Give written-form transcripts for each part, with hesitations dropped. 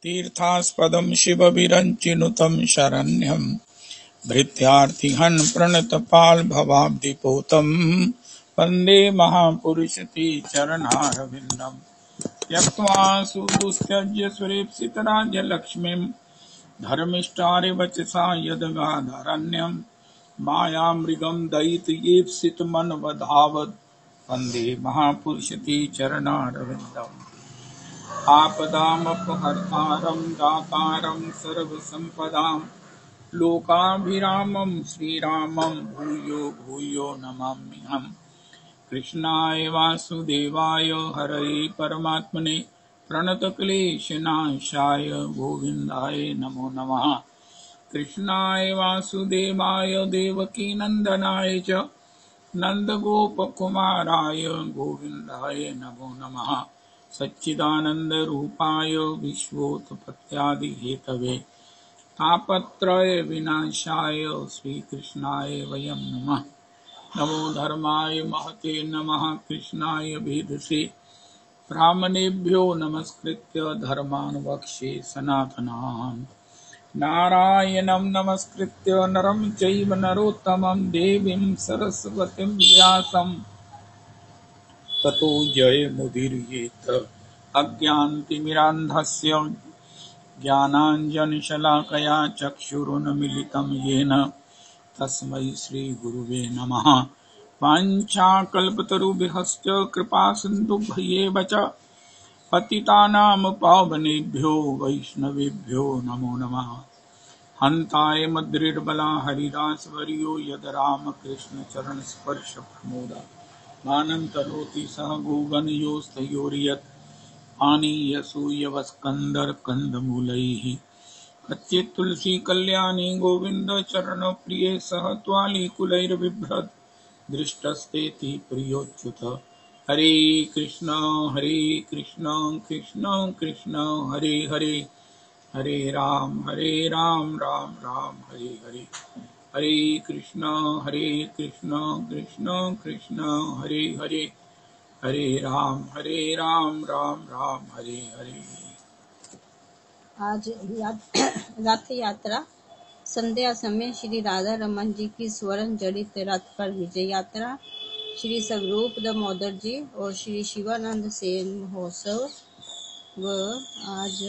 तीर्थास्पदं शिवविरञ्चिनुतं शरण्यं भृत्यार्तिहन् प्रणतपाल्भवाब्धिपोतं वन्दे महापुरुषते चरणारविन्दम् त्यक्त्वा सुदुस्त्यज्य सुरेप्सितराज्यलक्ष्मीं धर्मिष्ठारिवचसा यदगाधरण्यं मायामृगं दयितयेप्सितमनवधावत् वन्दे महापुरुषते चरणारविन्दम् आपदामपहर्तारं दातारं सर्वसम्पदां लोकाभिरामं श्रीरामं भूयो भूयो नमाम्यहम् कृष्णाय वासुदेवाय हरये परमात्मने प्रणतक्लेशनाशाय गोविन्दाय नमो नमः। कृष्णाय वासुदेवाय देवकीनन्दनाय च नन्दगोपकुमाराय गोविन्दाय नमो नमः। सच्चिदानन्दरूपाय विश्वोत्पत्त्यादिहेतवे तापत्रय विनाशाय श्रीकृष्णाय वयं नमः। नमो धर्माय महते नमः। कृष्णाय भेदसे ब्राह्मणेभ्यो नमस्कृत्य धर्मान् वक्ष्ये सनातनान् नारायणं नमस्कृत्य नरं चैव नरोत्तमं देवीं सरस्वतीं व्यासं ततो जयमुदीरयेत् अज्ञानतिमिरान्धस्य ज्ञानाञ्जनशलाकया चक्षुरुन्मीलितं येन तस्मै श्रीगुरुवे नमः। वाञ्छाकल्पतरुभ्यश्च कृपासिन्धुभ्येव च पतितानां पावनेभ्यो वैष्णवेभ्यो नमो नमः। हन्ताय मद्रिर्बला हरिदासवर्यो यद रामकृष्णचरणस्पर्शप्रमोदा मानं तनोति सह गोगणयोस्तयोर्यत् आनीयसूयवस्कन्दर्कन्दमूलैः कच्चित् तुलसी कल्याणी गोविंद चरण प्रिय सह त्वाली कुलैर्बिभ्रत् दृष्टस्तेति प्रियोच्युत। हरे कृष्ण कृष्ण कृष्ण हरे हरे हरे राम राम राम हरे हरे। हरे कृष्ण कृष्ण कृष्ण हरे हरे हरे राम राम राम हरे हरे। आज रथ यात्रा संध्या समय श्री राधा रमन जी की स्वर्ण जड़ित रथ पर विजय यात्रा, श्री स्वरूप दामोदर जी और श्री शिवानंद सेन महोत्सव व आज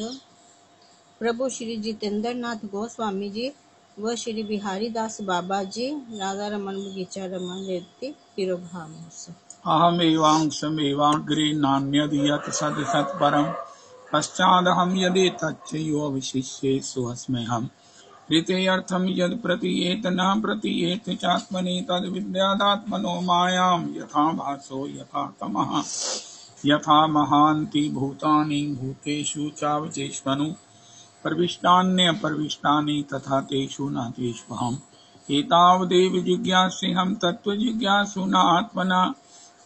प्रभु श्री जितेंद्र नाथ गोस्वामी जी व श्री बिहारी दास बाबा जी राधा रमन बगीचा रमन रेवती तिरुभाव महोत्सव। अहमेवांशमेवाग्रे नान्यद् यत् सत् परं पश्चादहं यदि तच्चैवावशिष्ये सोऽस्म्यहम्। ऋतेऽर्थं यद् प्रतीयेत न प्रतीयेत चात्मनि तद्विद्यादात्मनो मायां यथा भासो यथा तमः। यथा महान्ति भूतानि भूतेषु चावचेष्वनु प्रविष्टान्यप्रविष्टानि तथा तेषु न तेष्वहम्। एतावदेव जिज्ञास्यहं तत्त्वजिज्ञासुना आत्मना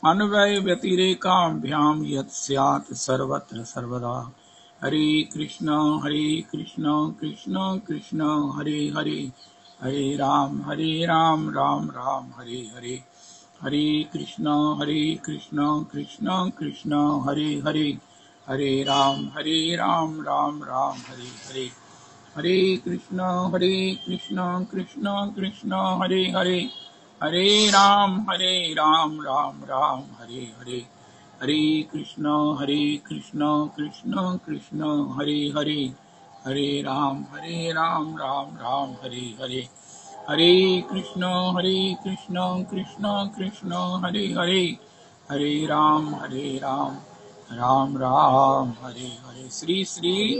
अन्वयव्यतिरेकाभ्यां यत् स्यात् सर्वत्र सर्वदा। हरे कृष्ण कृष्ण कृष्ण हरे हरे हरे राम राम राम हरे हरे। हरे कृष्ण कृष्ण कृष्ण हरे हरे हरे राम राम राम हरे हरे। हरे कृष्ण कृष्ण कृष्ण हरे हरे हरे राम राम राम हरे हरे। हरे कृष्ण कृष्ण कृष्ण हरे हरे हरे राम राम राम हरे हरे। हरे कृष्ण कृष्ण कृष्ण हरे हरे हरे राम राम राम हरे हरे। श्री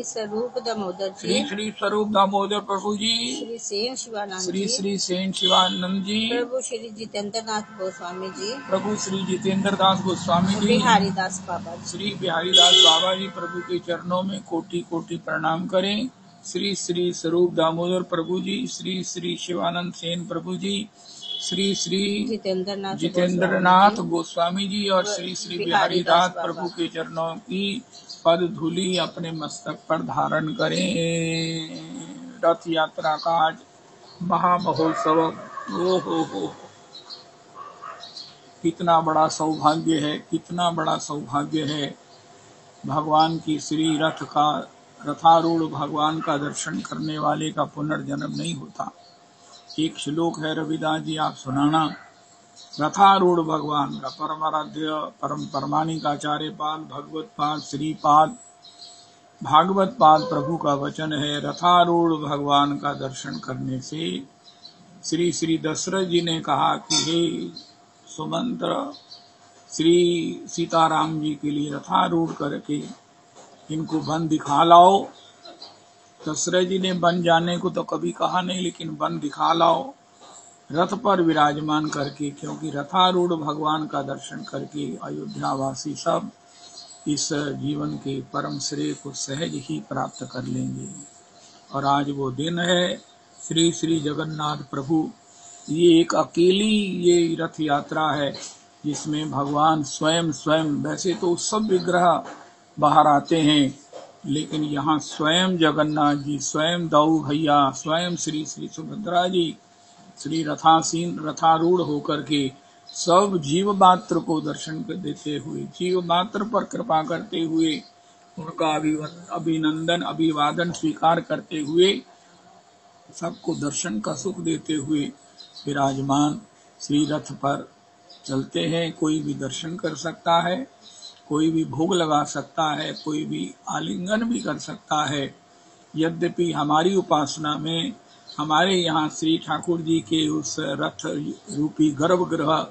स्वरूप दामोदर जी, श्री स्वरूप दामोदर प्रभु जी, श्री सेन शिवानंद श्री सेन शिवानंद जी, प्रभु श्री जितेंद्र नाथ गोस्वामी जी, प्रभु श्री जितेंद्र दास गोस्वामी जी, बिहारी दास बाबा जी, श्री बिहारी दास बाबा जी प्रभु के चरणों में कोटि कोटि प्रणाम करें। श्री स्वरूप दामोदर प्रभु जी, श्री शिवानंद सेन प्रभु जी, श्री जितेंद्र नाथ गोस्वामी जी और श्री बिहारी दास प्रभु के चरणों की पद धूलि अपने मस्तक पर धारण करें। रथ यात्रा का आज महामहोत्सव, ओ हो कितना बड़ा सौभाग्य है, कितना बड़ा सौभाग्य है। भगवान की श्री रथ का रथारूढ़ भगवान का दर्शन करने वाले का पुनर्जन्म नहीं होता। एक श्लोक है रविदास जी, आप सुनाना। रथारूढ़ भगवान का परमाराध्य परम परमानिकाचार्य पाद भगवत पाद श्रीपाद भागवत पाद प्रभु का वचन है, रथारूढ़ भगवान का दर्शन करने से श्री श्री दशरथ जी ने कहा कि हे सुमंत्र, श्री सीताराम जी के लिए रथारूढ़ करके इनको वन दिखा लाओ। दशरथ जी ने वन जाने को तो कभी कहा नहीं, लेकिन वन दिखा लाओ रथ पर विराजमान करके, क्योंकि रथारूढ़ भगवान का दर्शन करके अयोध्यावासी सब इस जीवन के परम श्रेय को सहज ही प्राप्त कर लेंगे। और आज वो दिन है, श्री श्री जगन्नाथ प्रभु, ये एक अकेली ये रथ यात्रा है जिसमें भगवान स्वयं वैसे तो सब विग्रह बाहर आते हैं, लेकिन यहाँ स्वयं जगन्नाथ जी, स्वयं दाऊ भैया, स्वयं श्री श्री सुभद्रा जी श्री रथासीन रथारूढ़ होकर के सब जीव मात्र को दर्शन देते हुए, जीव मात्र पर कृपा करते हुए, उनका अभिनंदन अभिवादन स्वीकार करते हुए, सबको दर्शन का सुख देते हुए विराजमान श्री रथ पर चलते हैं। कोई भी दर्शन कर सकता है, कोई भी भोग लगा सकता है, कोई भी आलिंगन भी कर सकता है। यद्यपि हमारी उपासना में हमारे यहाँ श्री ठाकुर जी के उस रथ रूपी गर्भगृह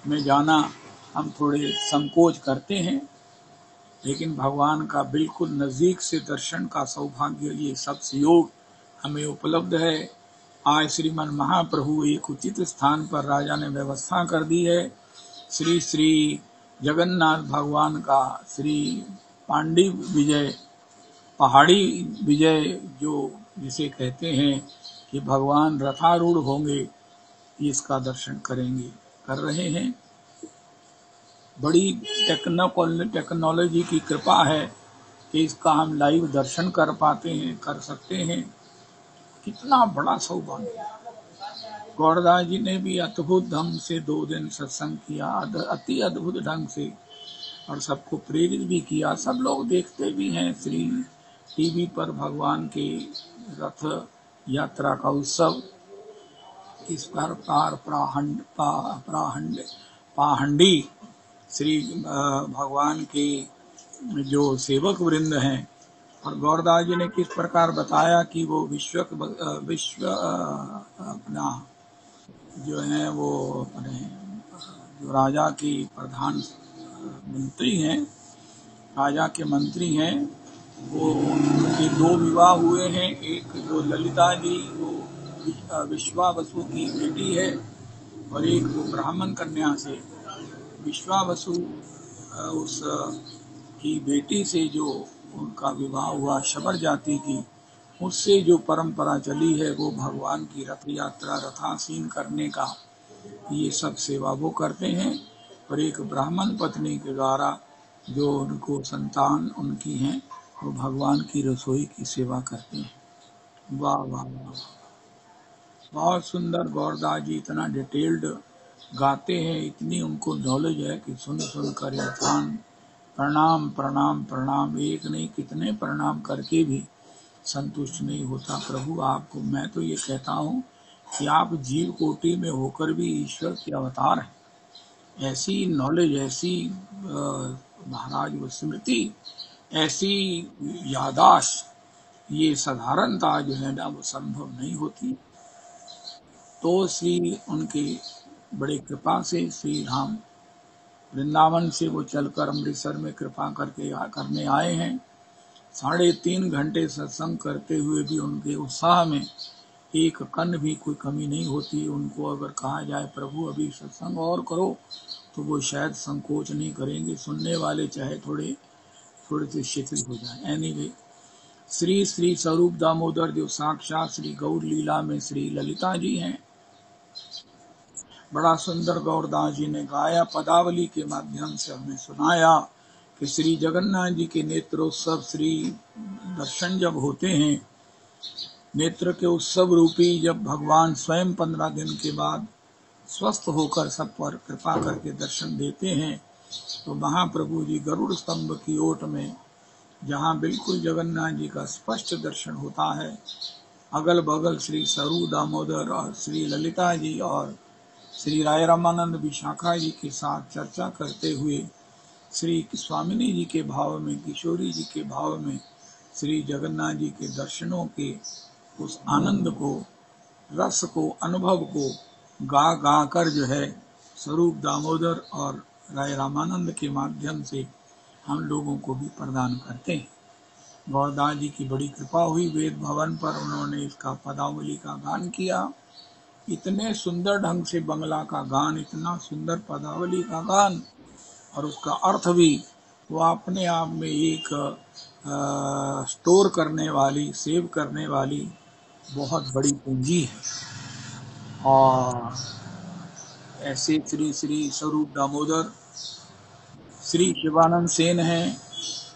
में जाना हम थोड़े संकोच करते हैं, लेकिन भगवान का बिल्कुल नजदीक से दर्शन का सौभाग्य, ये सब योग हमें उपलब्ध है। आज श्रीमन महाप्रभु एक उचित स्थान पर राजा ने व्यवस्था कर दी है। श्री श्री जगन्नाथ भगवान का श्री पांडी विजय, पहाड़ी विजय जो जिसे कहते हैं कि भगवान रथारूढ़ होंगे, इसका दर्शन कर रहे हैं। बड़ी टेक्नोलॉजी की कृपा है कि इसका हम लाइव दर्शन कर पाते हैं, कर सकते हैं। कितना बड़ा सौभाग्य। गौरदास जी ने भी अद्भुत ढंग से 2 दिन सत्संग किया, अति अद्भुत ढंग से, और सबको प्रेरित भी किया। सब लोग देखते भी हैं श्री टीवी पर भगवान के रथ यात्रा का उत्सव। इस पर पाहंडी श्री भगवान के जो सेवक वृंद हैं, और गौरदास जी ने किस प्रकार बताया कि वो विश्व अपना जो है वो अपने जो राजा की प्रधान मंत्री हैं, राजा के मंत्री हैं, वो उनके 2 विवाह हुए हैं। एक जो ललिता जी वो विश्वावसु की बेटी है, और एक वो ब्राह्मण कन्या से विश्वावसु उस की बेटी से जो उनका विवाह हुआ शबर जाति की, उससे जो परंपरा चली है वो भगवान की रथ यात्रा रथासीन करने का, ये सब सेवा वो करते हैं। और एक ब्राह्मण पत्नी के द्वारा जो उनको संतान उनकी हैं, वो भगवान की रसोई की सेवा करते हैं। वाह वाह वाह, बहुत सुंदर। गौरदास जी इतना डिटेल्ड गाते हैं, इतनी उनको नॉलेज है कि सुन कर इंसान प्रणाम प्रणाम प्रणाम, एक नहीं कितने प्रणाम करके भी संतुष्ट नहीं होता। प्रभु आपको, मैं तो ये कहता हूँ कि आप जीव कोटि में होकर भी ईश्वर के अवतार हैं। ऐसी नॉलेज, ऐसी महाराज वो स्मृति, ऐसी यादाश्त, ये साधारणता जो है ना वो संभव नहीं होती। तो श्री उनके बड़े कृपा से श्री राम वृंदावन से वो चलकर अमृतसर में कृपा करने आए हैं। 3.5 घंटे सत्संग करते हुए भी उनके उत्साह में एक कण भी कोई कमी नहीं होती। उनको अगर कहा जाए प्रभु अभी सत्संग और करो, तो वो शायद संकोच नहीं करेंगे। सुनने वाले चाहे थोड़े से शिथिल हो जाए। एनीवे, श्री श्री स्वरूप दामोदर जो साक्षात श्री गौर लीला में श्री ललिता जी हैं, बड़ा सुंदर गौरदास जी ने गाया, पदावली के माध्यम से हमें सुनाया कि श्री जगन्नाथ जी के नेत्रोत्सव श्री दर्शन जब होते हैं, नेत्र के उत्सव रूपी जब भगवान स्वयं 15 दिन के बाद स्वस्थ होकर सब पर कृपा करके दर्शन देते हैं, तो महाप्रभु जी गरुड़ स्तंभ की ओट में जहाँ बिल्कुल जगन्नाथ जी का स्पष्ट दर्शन होता है। अगल बगल श्री स्वरूप दामोदर और श्री ललिता जी और श्री राय रामानंद विशाखा जी के साथ चर्चा करते हुए श्री स्वामिनी जी के भाव में, किशोरी जी के भाव में श्री जगन्नाथ जी के दर्शनों के उस आनंद को, रस को, अनुभव को गा गा कर जो है स्वरूप दामोदर और राय रामानंद के माध्यम से हम लोगों को भी प्रदान करते हैं। गौरदास जी की बड़ी कृपा हुई, वेद भवन पर उन्होंने इसका पदावली का गान किया। इतने सुंदर ढंग से बंगला का गान, इतना सुंदर पदावली का गान, और उसका अर्थ भी वो अपने आप में एक स्टोर करने वाली, सेव करने वाली बहुत बड़ी पूंजी है। और ऐसे श्री श्री स्वरूप दामोदर श्री शिवानंद सेन हैं,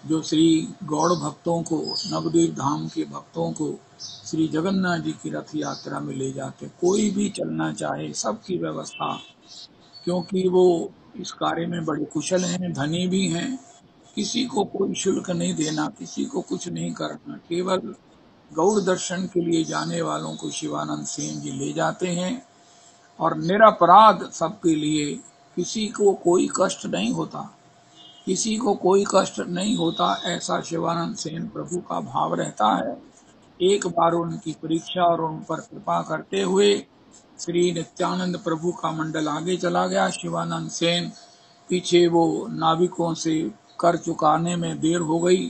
जो श्री गौड़ भक्तों को, नवद्वीप धाम के भक्तों को श्री जगन्नाथ जी की रथ यात्रा में ले जाते। कोई भी चलना चाहे, सबकी व्यवस्था, क्योंकि वो इस कार्य में बड़े कुशल हैं, धनी भी हैं। किसी को कोई शुल्क नहीं देना, किसी को कुछ नहीं करना, केवल गौड़ दर्शन के लिए जाने वालों को शिवानंद सेन जी ले जाते हैं और निरपराध सबके लिए, किसी को कोई कष्ट नहीं होता, किसी को कोई कष्ट नहीं होता, ऐसा शिवानंद सेन प्रभु का भाव रहता है। एक बार उनकी परीक्षा और उन पर कृपा करते हुए श्री नित्यानंद प्रभु का मंडल आगे चला गया। शिवानंद सेन पीछे वो नाविकों से कर चुकाने में देर हो गई।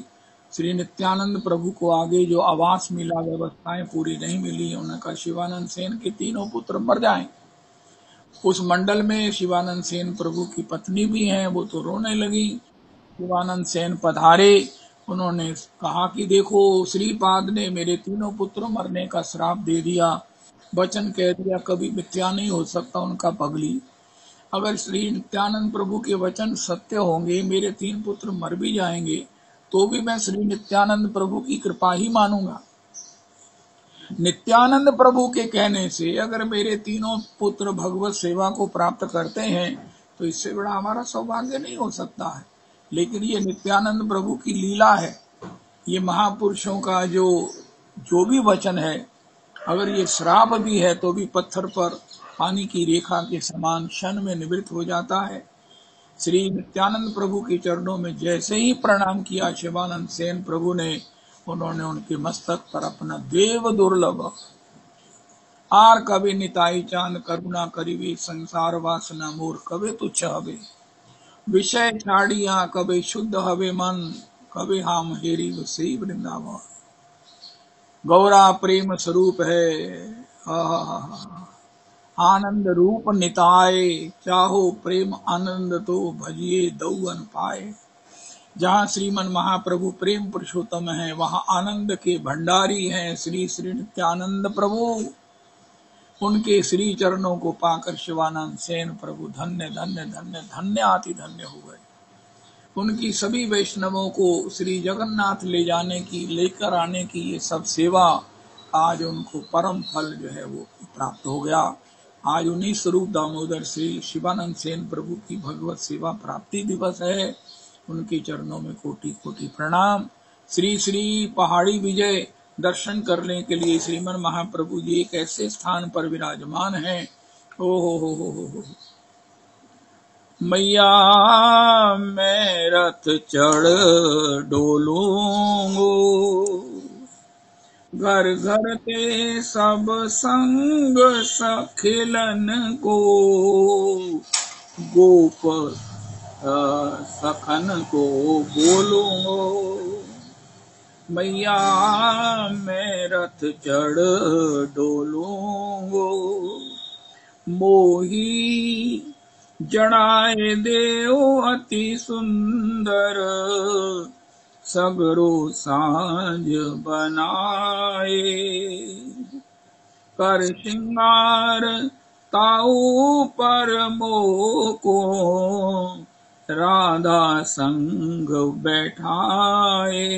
श्री नित्यानंद प्रभु को आगे जो आवास मिला, व्यवस्थाएं पूरी नहीं मिली। उन्होंने कहा शिवानंद सेन के तीनों पुत्र मर जाएं। उस मंडल में शिवानंद सेन प्रभु की पत्नी भी हैं, वो तो रोने लगी। शिवानंद सेन पधारे, उन्होंने कहा कि देखो, श्रीपाद ने मेरे तीनों पुत्र मरने का श्राप दे दिया, वचन कह दिया, कभी मिथ्या नहीं हो सकता उनका पगली। अगर श्री नित्यानंद प्रभु के वचन सत्य होंगे, मेरे 3 पुत्र मर भी जाएंगे, तो भी मैं श्री नित्यानंद प्रभु की कृपा ही मानूंगा। नित्यानंद प्रभु के कहने से अगर मेरे तीनों पुत्र भगवत सेवा को प्राप्त करते हैं, तो इससे बड़ा हमारा सौभाग्य नहीं हो सकता है। लेकिन ये नित्यानंद प्रभु की लीला है। ये महापुरुषों का जो भी वचन है, अगर ये श्राप भी है तो भी पत्थर पर पानी की रेखा के समान क्षण में निवृत्त हो जाता है। श्री नित्यानंद प्रभु के चरणों में जैसे ही प्रणाम किया शिवानंद सेन प्रभु ने, उन्होंने उनके मस्तक पर अपना देव दुर्लभ आर कभी निताई चांद करुणा करीबे, संसार वासना मोर कभी तुच्छ हवे, विषय छाड़िया कभी शुद्ध हवे मन, कभी हम हेरी वसई वृंदावन। गौरा प्रेम स्वरूप है, आनंद रूप निताए, चाहो प्रेम आनंद तो भजिए दौअन पाए। जहाँ श्रीमन महाप्रभु प्रेम पुरुषोत्तम है, वहाँ आनंद के भंडारी हैं श्री श्री नित्यानंद प्रभु। उनके श्री चरणों को पाकर शिवानंद सेन प्रभु धन्य धन्य धन्य धन्य आति धन्य हो गए। उनकी सभी वैष्णवों को श्री जगन्नाथ ले जाने की, लेकर आने की ये सब सेवा, आज उनको परम फल जो है वो प्राप्त हो गया। आज उन्हीं स्वरूप दामोदर श्री शिवानंद सेन प्रभु की भगवत सेवा प्राप्ति दिवस है। उनके चरणों में कोटि कोटि प्रणाम। श्री श्री पहाड़ी विजय दर्शन करने के लिए श्रीमन महाप्रभु जी एक ऐसे स्थान पर विराजमान हैं। ओ हो मैया मैं रथ चढ़ डोलूंगो, घर घर ते सब संग सखिलन को, गोप सखन को बोलूंगो। मैया मैं रथ चढ़ डोलूंगो, मोही जड़ाए देव अति सुंदर, सगरो सांझ बनाए। कर श्रृंगार ताऊ पर मोको, राधा संग बैठाए।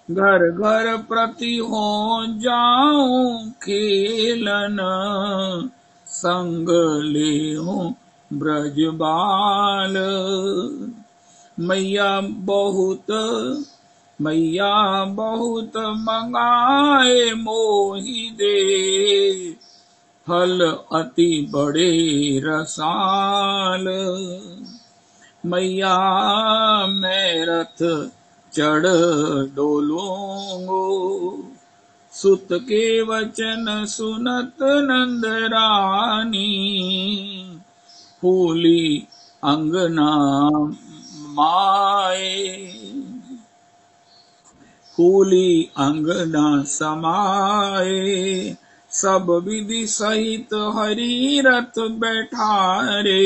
घर घर प्रति हो जाऊं खेलन, संग ले ब्रज बाल। मैया बहुत मंगाए मोहि दे, फल अति बड़े रसाल। मैया मैं रथ चढ़ डोलूंगो, सुत के वचन सुनत नंद रानी, फूली अंगना माए, फूली अंगना समाए। सब विधि सहित हरि रथ बैठारे,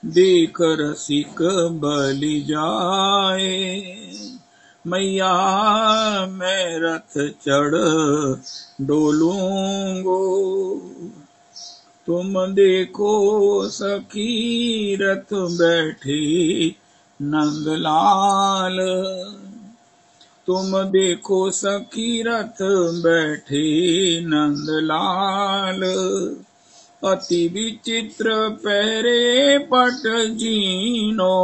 देख रसिक बलि जाए। मैया मैं रथ चढ़ डोलूंगो, तुम देखो सखी रथ बैठे नंदलाल। तुम देखो सखी रथ बैठे नंदलाल, अति विचित्र पहरे पट जीनो,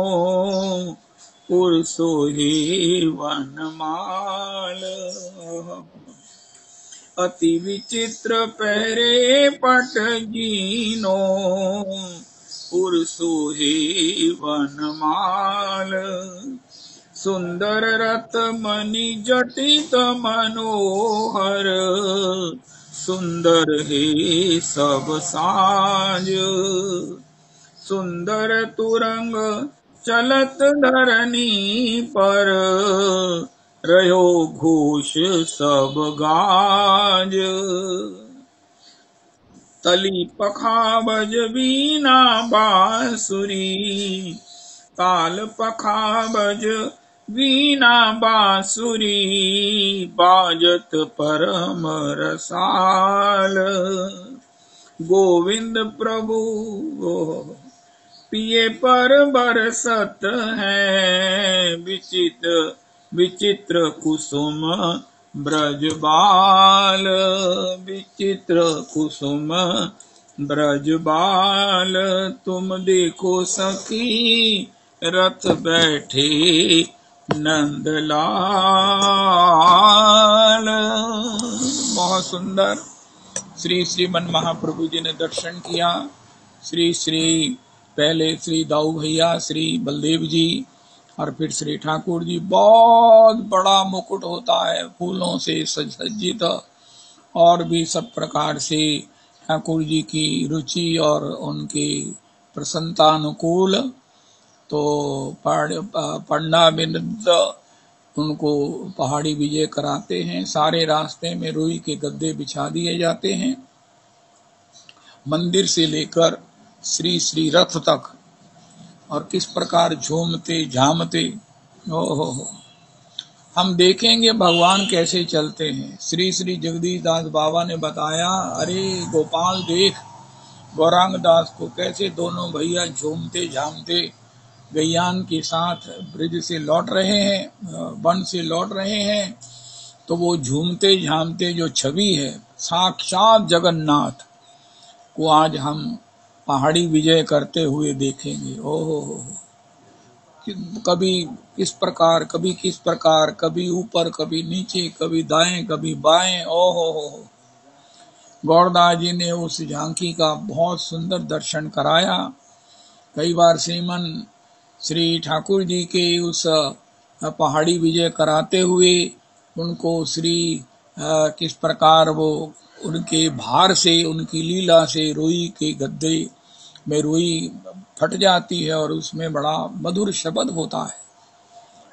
उर सोहे वनमाल। अति विचित्र पहरे पट जीनो, उर सोहे वनमाल। सुंदर रथ मणि जटित मनोहर, सुंदर है सब साज। सुंदर तुरंग चलत धरनी पर, रहो घोष सब गाज। तली पखावज वीणा बांसुरी, ताल पखावज वीणा बांसुरी, बाजत परम रसाल। गोविंद प्रभु पिए पर बरसत है, विचित्र कुसुम ब्रजबाल। विचित्र कुसुम ब्रजबाल, तुम देखो सखी रथ बैठे नंदलाल। बहुत सुंदर श्री श्रीमन महाप्रभु जी ने दर्शन किया। श्री पहले श्री दाऊ भैया, श्री बलदेव जी और फिर श्री ठाकुर जी। बहुत बड़ा मुकुट होता है फूलों से सज्जित, और भी सब प्रकार से ठाकुर जी की रुचि और उनकी प्रसन्नतानुकूल। तो पंडा बिंद उनको पहाड़ी विजय कराते हैं। सारे रास्ते में रुई के गद्दे बिछा दिए जाते हैं। मंदिर से लेकर श्री रथ तक, और किस प्रकार झूमते झामते, ओहो हम देखेंगे भगवान कैसे चलते हैं। श्री जगदीश दास बाबा ने बताया, अरे गोपाल देख गौरांग दास को कैसे दोनों भैया झूमते झामते गैयान के साथ ब्रिज से लौट रहे हैं, वन से लौट रहे हैं। तो वो झूमते झामते जो छवि है, साक्षात जगन्नाथ को आज हम पहाड़ी विजय करते हुए देखेंगे। ओहो कभी किस प्रकार, कभी किस प्रकार, कभी ऊपर कभी नीचे, कभी दाएं कभी बाएं। ओहो गौरदास जी ने उस झांकी का बहुत सुंदर दर्शन कराया। कई बार श्री ठाकुर जी के उस पहाड़ी विजय कराते हुए उनको किस प्रकार वो उनके भार से, उनकी लीला से रुई के गद्दे में रुई फट जाती है और उसमें बड़ा मधुर शब्द होता है।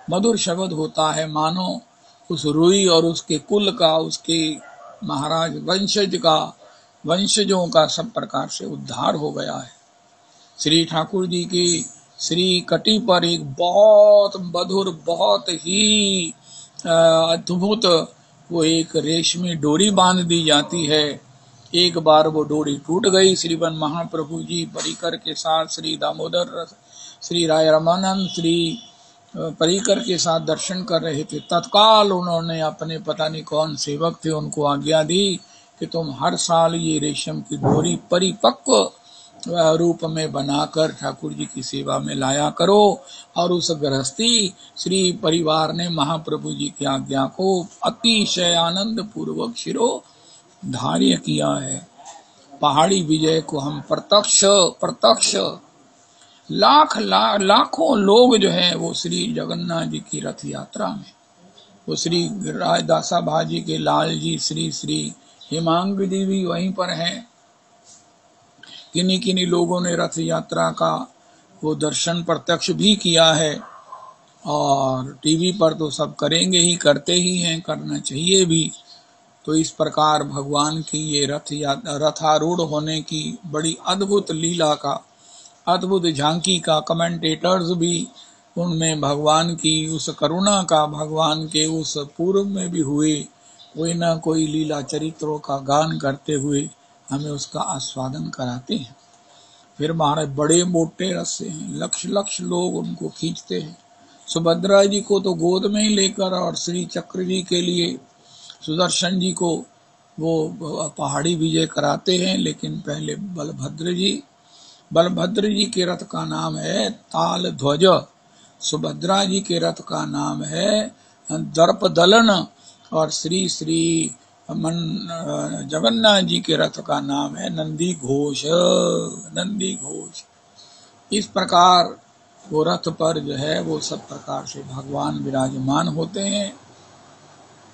मधुर शब्द होता है, मानो उस रुई और उसके कुल का, उसके महाराज वंशजों का सब प्रकार से उद्धार हो गया है। श्री ठाकुर जी की श्री कटी पर एक बहुत मधुर, बहुत ही अद्भुत वो एक रेशमी डोरी बांध दी जाती है। एक बार वो डोरी टूट गई। श्रीवन महाप्रभु जी परिकर के साथ, श्री दामोदर, श्री राय रामानंद, श्री परिकर के साथ दर्शन कर रहे थे। तत्काल उन्होंने अपने पता नहीं कौन सेवक थे, उनको आज्ञा दी कि तुम हर साल ये रेशम की डोरी परिपक्व रूप में बनाकर ठाकुर जी की सेवा में लाया करो। और उस गृहस्थी श्री परिवार ने महाप्रभु जी की आज्ञा को अतिशय आनंद पूर्वक शिरो धार्य किया है। पहाड़ी विजय को हम प्रत्यक्ष लाखों लोग जो है वो श्री जगन्नाथ जी की रथ यात्रा में, वो श्री राजदासा भाजी के लाल जी श्री श्री हिमांग देवी वहीं पर हैं। किन्हीं किन्हीं लोगों ने रथ यात्रा का वो दर्शन प्रत्यक्ष भी किया है, और टीवी पर तो सब करेंगे ही, करते ही हैं, करना चाहिए भी। तो इस प्रकार भगवान की ये रथारूढ़ होने की बड़ी अद्भुत लीला का, अद्भुत झांकी का कमेंटेटर्स भी उनमें भगवान की उस करुणा का, भगवान के उस पूर्व में भी हुए कोई ना कोई लीला चरित्रों का गान करते हुए हमें उसका आस्वादन कराते हैं। फिर महाराज बड़े मोटे रस्से हैं, लक्ष लोग उनको खींचते हैं। सुभद्रा जी को तो गोद में ही लेकर, और श्री चक्र जी के लिए सुदर्शन जी को वो पहाड़ी विजय कराते हैं। लेकिन पहले बलभद्र जी के रथ का नाम है ताल ध्वज, सुभद्रा जी के रथ का नाम है दर्प दलन, और श्री श्री जगन्नाथ जी के रथ का नाम है नंदी घोष। इस प्रकार वो रथ पर जो है वो सब प्रकार से भगवान विराजमान होते हैं।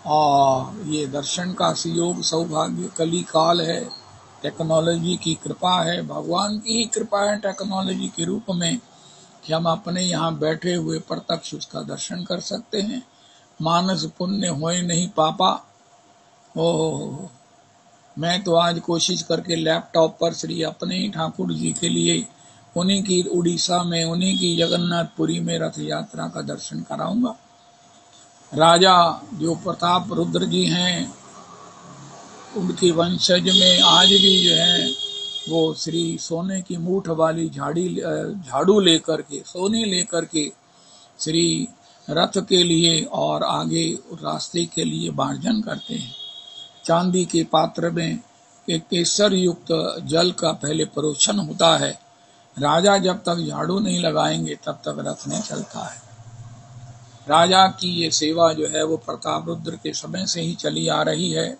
और ये दर्शन का सुयोग सौभाग्य कली काल है, टेक्नोलॉजी की कृपा है, भगवान की ही कृपा है टेक्नोलॉजी के रूप में कि हम अपने यहाँ बैठे हुए प्रत्यक्ष उसका दर्शन कर सकते हैं। मानस पुण्य होए नहीं पापा। ओह, मैं तो आज कोशिश करके लैपटॉप पर श्री अपने ही ठाकुर जी के लिए उन्हीं की उड़ीसा में, उन्हीं की जगन्नाथपुरी में रथ यात्रा का दर्शन कराऊंगा। राजा जो प्रताप रुद्र जी हैं, उनके वंशज में आज भी जो है वो श्री सोने की मूठ वाली झाड़ू लेकर के, सोनी लेकर के श्री रथ के लिए और आगे रास्ते के लिए मार्जन करते हैं। चांदी के पात्र में एक केसर युक्त जल का पहले परोक्षण होता है। राजा जब तक झाड़ू नहीं लगाएंगे तब तक रथ नहीं चलता है। राजा की ये सेवा जो है वो प्रताप रुद्र के समय से ही चली आ रही है,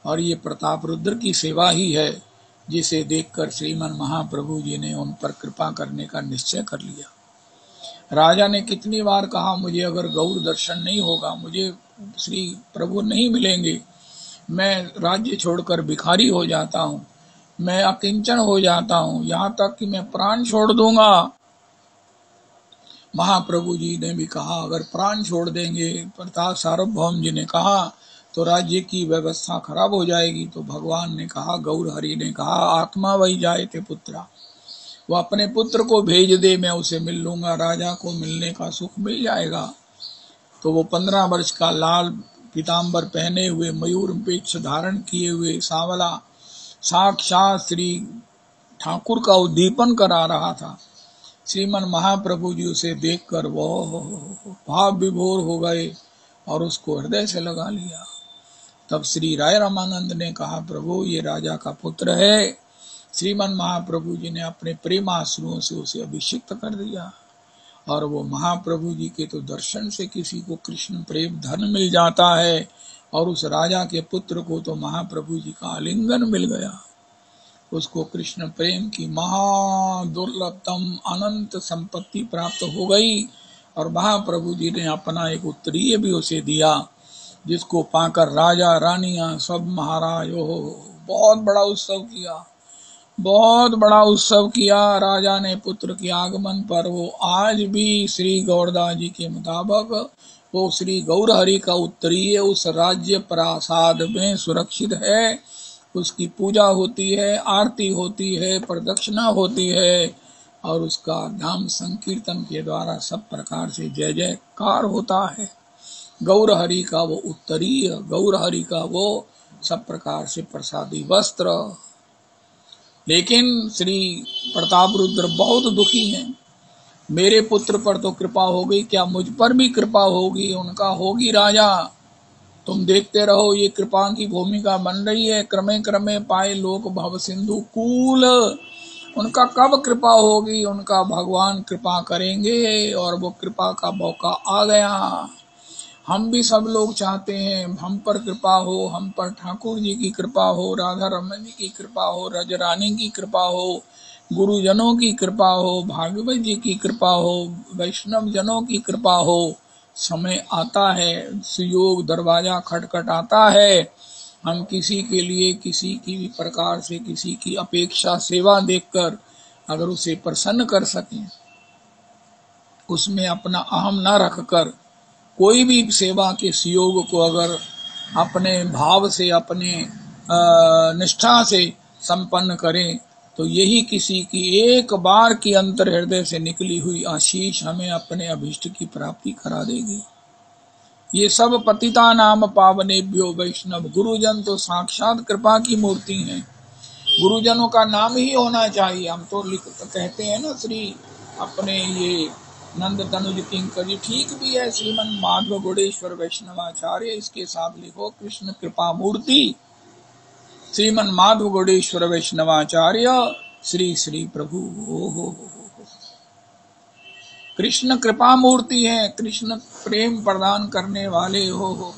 और ये प्रताप रुद्र की सेवा ही है जिसे देखकर श्रीमन महाप्रभु जी ने उन पर कृपा करने का निश्चय कर लिया। राजा ने कितनी बार कहा, मुझे अगर गौर दर्शन नहीं होगा, मुझे श्री प्रभु नहीं मिलेंगे, मैं राज्य छोड़कर भिखारी हो जाता हूँ, मैं अकिंचन हो जाता हूँ, यहाँ तक कि मैं प्राण छोड़ दूंगा। महाप्रभु जी ने भी कहा अगर प्राण छोड़ देंगे, प्रताप सार्वभौम जी ने कहा तो राज्य की व्यवस्था खराब हो जाएगी। तो भगवान ने कहा, गौर हरि ने कहा, आत्मा वही जाए थे पुत्रा, वो अपने पुत्र को भेज दे, मैं उसे मिल लूंगा, राजा को मिलने का सुख मिल जाएगा। तो वो 15 वर्ष का लाल पीताम्बर पहने हुए, मयूर पेक्ष धारण किए हुए सांवला साक्षात श्री ठाकुर का उद्दीपन करा रहा था। श्रीमन महाप्रभु जी उसे देखकर वो भाव विभोर हो गए और उसको हृदय से लगा लिया। तब श्री राय रामानंद ने कहा, प्रभु ये राजा का पुत्र है। श्रीमन महाप्रभु जी ने अपने प्रेमाश्रुओं से उसे अभिषिक्त कर दिया, और वो महाप्रभु जी के तो दर्शन से किसी को कृष्ण प्रेम धन मिल जाता है, और उस राजा के पुत्र को तो महाप्रभु जी का आलिंगन मिल गया। उसको कृष्ण प्रेम की महादुर्लभतम अनंत संपत्ति प्राप्त हो गई, और महाप्रभु जी ने अपना एक उत्तरीय भी उसे दिया, जिसको पाकर राजा रानियां सब महाराज बहुत बड़ा उत्सव किया, बहुत बड़ा उत्सव किया। राजा ने पुत्र के आगमन पर वो आज भी श्री गौरदास जी के मुताबिक वो श्री गौर हरि का उत्तरीय उस राज्य प्रासाद में सुरक्षित है। उसकी पूजा होती है, आरती होती है, प्रदक्षिणा होती है, और उसका नाम संकीर्तन के द्वारा सब प्रकार से जय जयकार होता है। गौर हरि का वो उत्तरीय, गौर हरि का वो सब प्रकार से प्रसादी वस्त्र। लेकिन श्री प्रताप रुद्र बहुत दुखी हैं। मेरे पुत्र पर तो कृपा हो गई, क्या मुझ पर भी कृपा होगी? उनका होगी राजा, तुम देखते रहो, ये कृपा की भूमिका बन रही है। क्रमे क्रमे पाए लोक भव सिंधु कूल, उनका कब कृपा होगी? उनका भगवान कृपा करेंगे और वो कृपा का मौका आ गया। हम भी सब लोग चाहते हैं हम पर कृपा हो, हम पर ठाकुर जी की कृपा हो, राधा रमन जी की कृपा हो, रजरानी की कृपा हो, गुरुजनों की कृपा हो, भागवत जी की कृपा हो, वैष्णव जनों की कृपा हो। समय आता है, सुयोग दरवाजा खटखटाता है। हम किसी के लिए किसी की भी प्रकार से किसी की अपेक्षा सेवा देखकर अगर उसे प्रसन्न कर सकें, उसमें अपना अहम न रखकर कोई भी सेवा के सुयोग को अगर अपने भाव से अपने निष्ठा से संपन्न करें, तो यही किसी की एक बार की अंतर हृदय से निकली हुई आशीष हमें अपने अभीष्ट की प्राप्ति करा देगी। ये सब पतिता नाम पावनेभ्यो वैष्णव। गुरुजन तो साक्षात कृपा की मूर्ति हैं। गुरुजनों का नाम ही होना चाहिए। हम तो कहते हैं ना श्री अपने ये नंद तनुज किंकर जी, ठीक भी है। श्रीमन माधव गुणेश्वर वैष्णवाचार्य, इसके साथ लिखो कृष्ण कृपा मूर्ति श्रीमन माधव गुणेश्वर वैष्णवाचार्य श्री श्री प्रभु। हो कृष्ण कृपा मूर्ति है, कृष्ण प्रेम प्रदान करने वाले हो।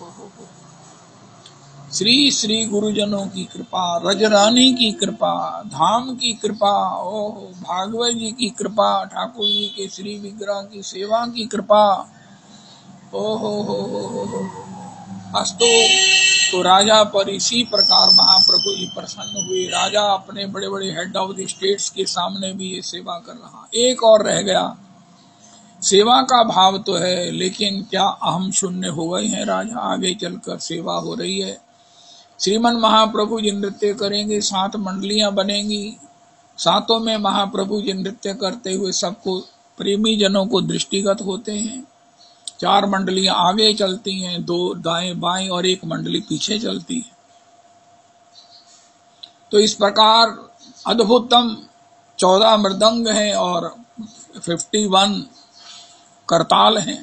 श्री श्री गुरुजनों की कृपा, रजरानी की कृपा, धाम की कृपा, ओह भागवत जी की कृपा, ठाकुर जी के श्री विग्रह की सेवा की कृपा, ओहो हो। अस्तु। तो राजा पर इसी प्रकार महाप्रभु जी प्रसन्न हुए। राजा अपने बड़े बड़े हेड ऑफ द स्टेट्स के सामने भी ये सेवा कर रहा। एक और रह गया, सेवा का भाव तो है, लेकिन क्या अहम शून्य हो गए हैं राजा? आगे चलकर सेवा हो रही है। श्रीमन महाप्रभु जी नृत्य करेंगे, 7 मंडलियां बनेंगी, 7 में महाप्रभु जी नृत्य करते हुए सबको प्रेमी जनों को दृष्टिगत होते हैं। 4 मंडलियां आगे चलती हैं, 2 दाएं बाएं और 1 मंडली पीछे चलती है। तो इस प्रकार अद्भुतम 14 मृदंग हैं और 51 करताल हैं।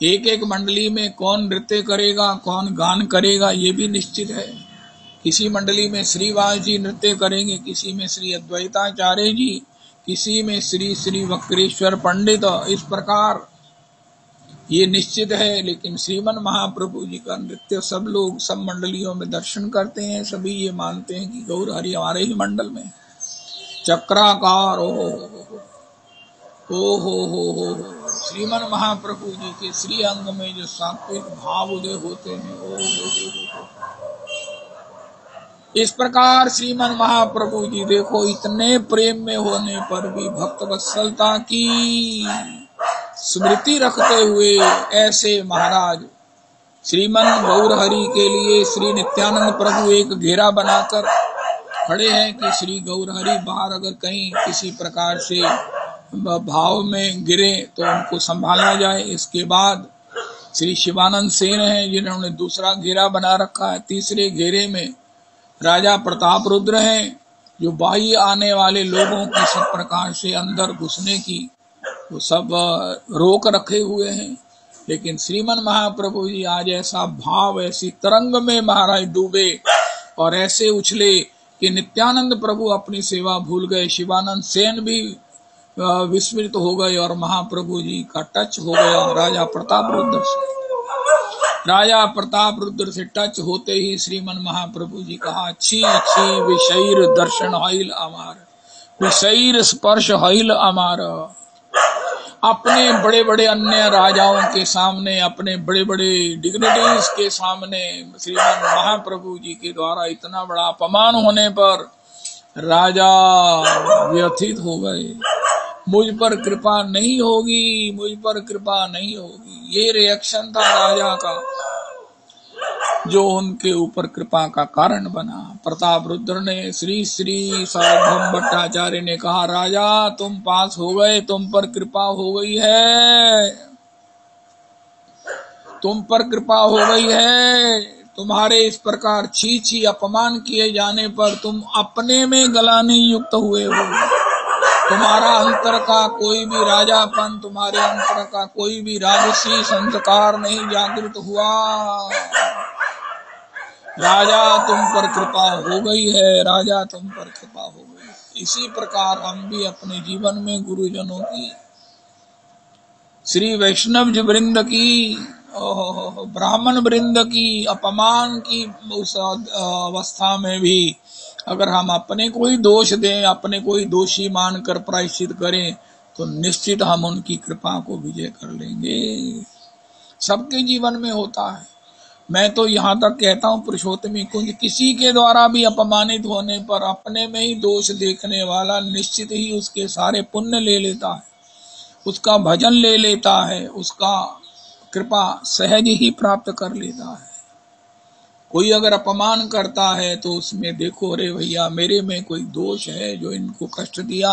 एक एक मंडली में कौन नृत्य करेगा, कौन गान करेगा, ये भी निश्चित है। किसी मंडली में श्रीवास जी नृत्य करेंगे, किसी में श्री अद्वैताचार्य जी, किसी में श्री श्री वक्रेश्वर पंडित। इस प्रकार ये निश्चित है। लेकिन श्रीमन महाप्रभु जी का नृत्य सब लोग सब मंडलियों में दर्शन करते हैं। सभी ये मानते हैं कि गौर हरि हमारे ही मंडल में चक्राकार हो। श्रीमन महाप्रभु जी के श्री अंग में जो सात्विक भाव उदय होते हैं, हो। इस प्रकार श्रीमन महाप्रभु जी देखो, इतने प्रेम में होने पर भी भक्त वत्सलता की स्मृति रखते हुए ऐसे महाराज श्रीमन गौर हरि के लिए श्री नित्यानंद प्रभु एक घेरा बनाकर खड़े हैं कि श्री गौर हरि बाहर अगर कहीं किसी प्रकार से भाव में गिरे तो उनको संभाला जाए। इसके बाद श्री शिवानंद सेन हैं जिन्होंने दूसरा घेरा बना रखा है। तीसरे घेरे में राजा प्रताप रुद्र हैं जो बाह्य आने वाले लोगों की सब प्रकार से अंदर घुसने की वो सब रोक रखे हुए हैं। लेकिन श्रीमन महाप्रभु जी आज ऐसा भाव, ऐसी तरंग में महाराज डूबे और ऐसे उछले कि नित्यानंद प्रभु अपनी सेवा भूल गए, शिवानंद सेन भी विस्मृत हो गए और महाप्रभु जी का टच हो गया राजा प्रताप रुद्र से। राजा प्रताप रुद्र से टच होते ही श्रीमन महाप्रभु जी कहा, छी छी विषैर दर्शन हईल अमार, विषैर स्पर्श हईल अमार। अपने बड़े बड़े अन्य राजाओं के सामने, अपने बड़े बड़े डिग्निटीज के सामने श्रीमन महाप्रभु जी के द्वारा इतना बड़ा अपमान होने पर राजा व्यथित हो गए। मुझ पर कृपा नहीं होगी, मुझ पर कृपा नहीं होगी। ये रिएक्शन था राजा का जो उनके ऊपर कृपा का कारण बना। प्रताप रुद्र ने श्री श्री सार्वभौम भट्टाचार्य ने कहा, राजा तुम पास हो गए, तुम पर कृपा हो गई है, तुम पर कृपा हो गई है। तुम्हारे इस प्रकार छी छी अपमान किए जाने पर तुम अपने में गलाने युक्त हुए हो। तुम्हारा अंतर का कोई भी राजापन, तुम्हारे अंतर का कोई भी राजसी संस्कार नहीं जागृत हुआ। राजा तुम पर कृपा हो गई है, राजा तुम पर कृपा हो गई। इसी प्रकार हम भी अपने जीवन में गुरुजनों की, श्री वैष्णव वृंद की, ब्राह्मण वृंद की अपमान की उस अवस्था में भी अगर हम अपने कोई दोष दें, अपने कोई दोषी मानकर प्रायश्चित करें, तो निश्चित हम उनकी कृपा को विजय कर लेंगे। सबके जीवन में होता है। मैं तो यहाँ तक कहता हूँ पुरुषोत्तमी कुंज, किसी के द्वारा भी अपमानित होने पर अपने में ही दोष देखने वाला निश्चित ही उसके सारे पुण्य ले लेता है, उसका भजन ले लेता है, उसका कृपा सहज ही प्राप्त कर लेता है। कोई अगर अपमान करता है तो उसमें देखो, अरे भैया मेरे में कोई दोष है जो इनको कष्ट दिया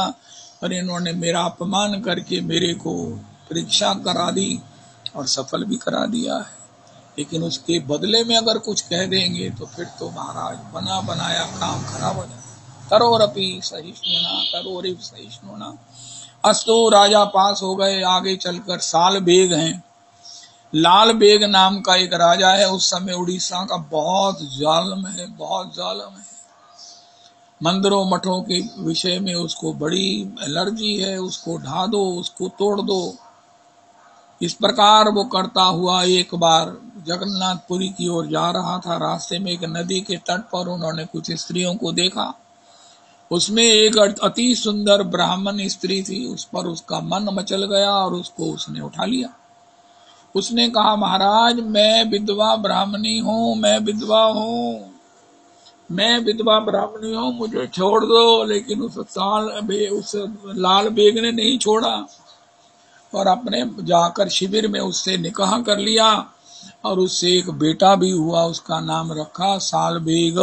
और इन्होंने मेरा अपमान करके मेरे को परीक्षा करा दी और सफल भी करा दिया है। लेकिन उसके बदले में अगर कुछ कह देंगे तो फिर तो महाराज बना बनाया काम खराब हो जाता। करोरपि सहिष्णुना करोरिव सहिष्णुना। अस्तु, राजा पास हो गए। आगे चलकर साल बेग हैं। लाल बेग नाम का एक राजा है। उस समय उड़ीसा का बहुत जालिम है, बहुत जालिम है। मंदिरों मठों के विषय में उसको बड़ी एलर्जी है। उसको ढा दो, उसको तोड़ दो। इस प्रकार वो करता हुआ एक बार जगन्नाथपुरी की ओर जा रहा था। रास्ते में एक नदी के तट पर उन्होंने कुछ स्त्रियों को देखा। उसमें एक अति सुंदर ब्राह्मण स्त्री थी। उस पर उसका मन मचल गया और उसको उसने उठा लिया। उसने कहा, महाराज मैं विधवा ब्राह्मणी हूँ, मैं विधवा हूँ, मैं विधवा ब्राह्मणी हूँ, मुझे छोड़ दो। लेकिन उस लाल बेग ने नहीं छोड़ा और अपने जाकर शिविर में उससे निकाह कर लिया और उससे एक बेटा भी हुआ। उसका नाम रखा साल बेग।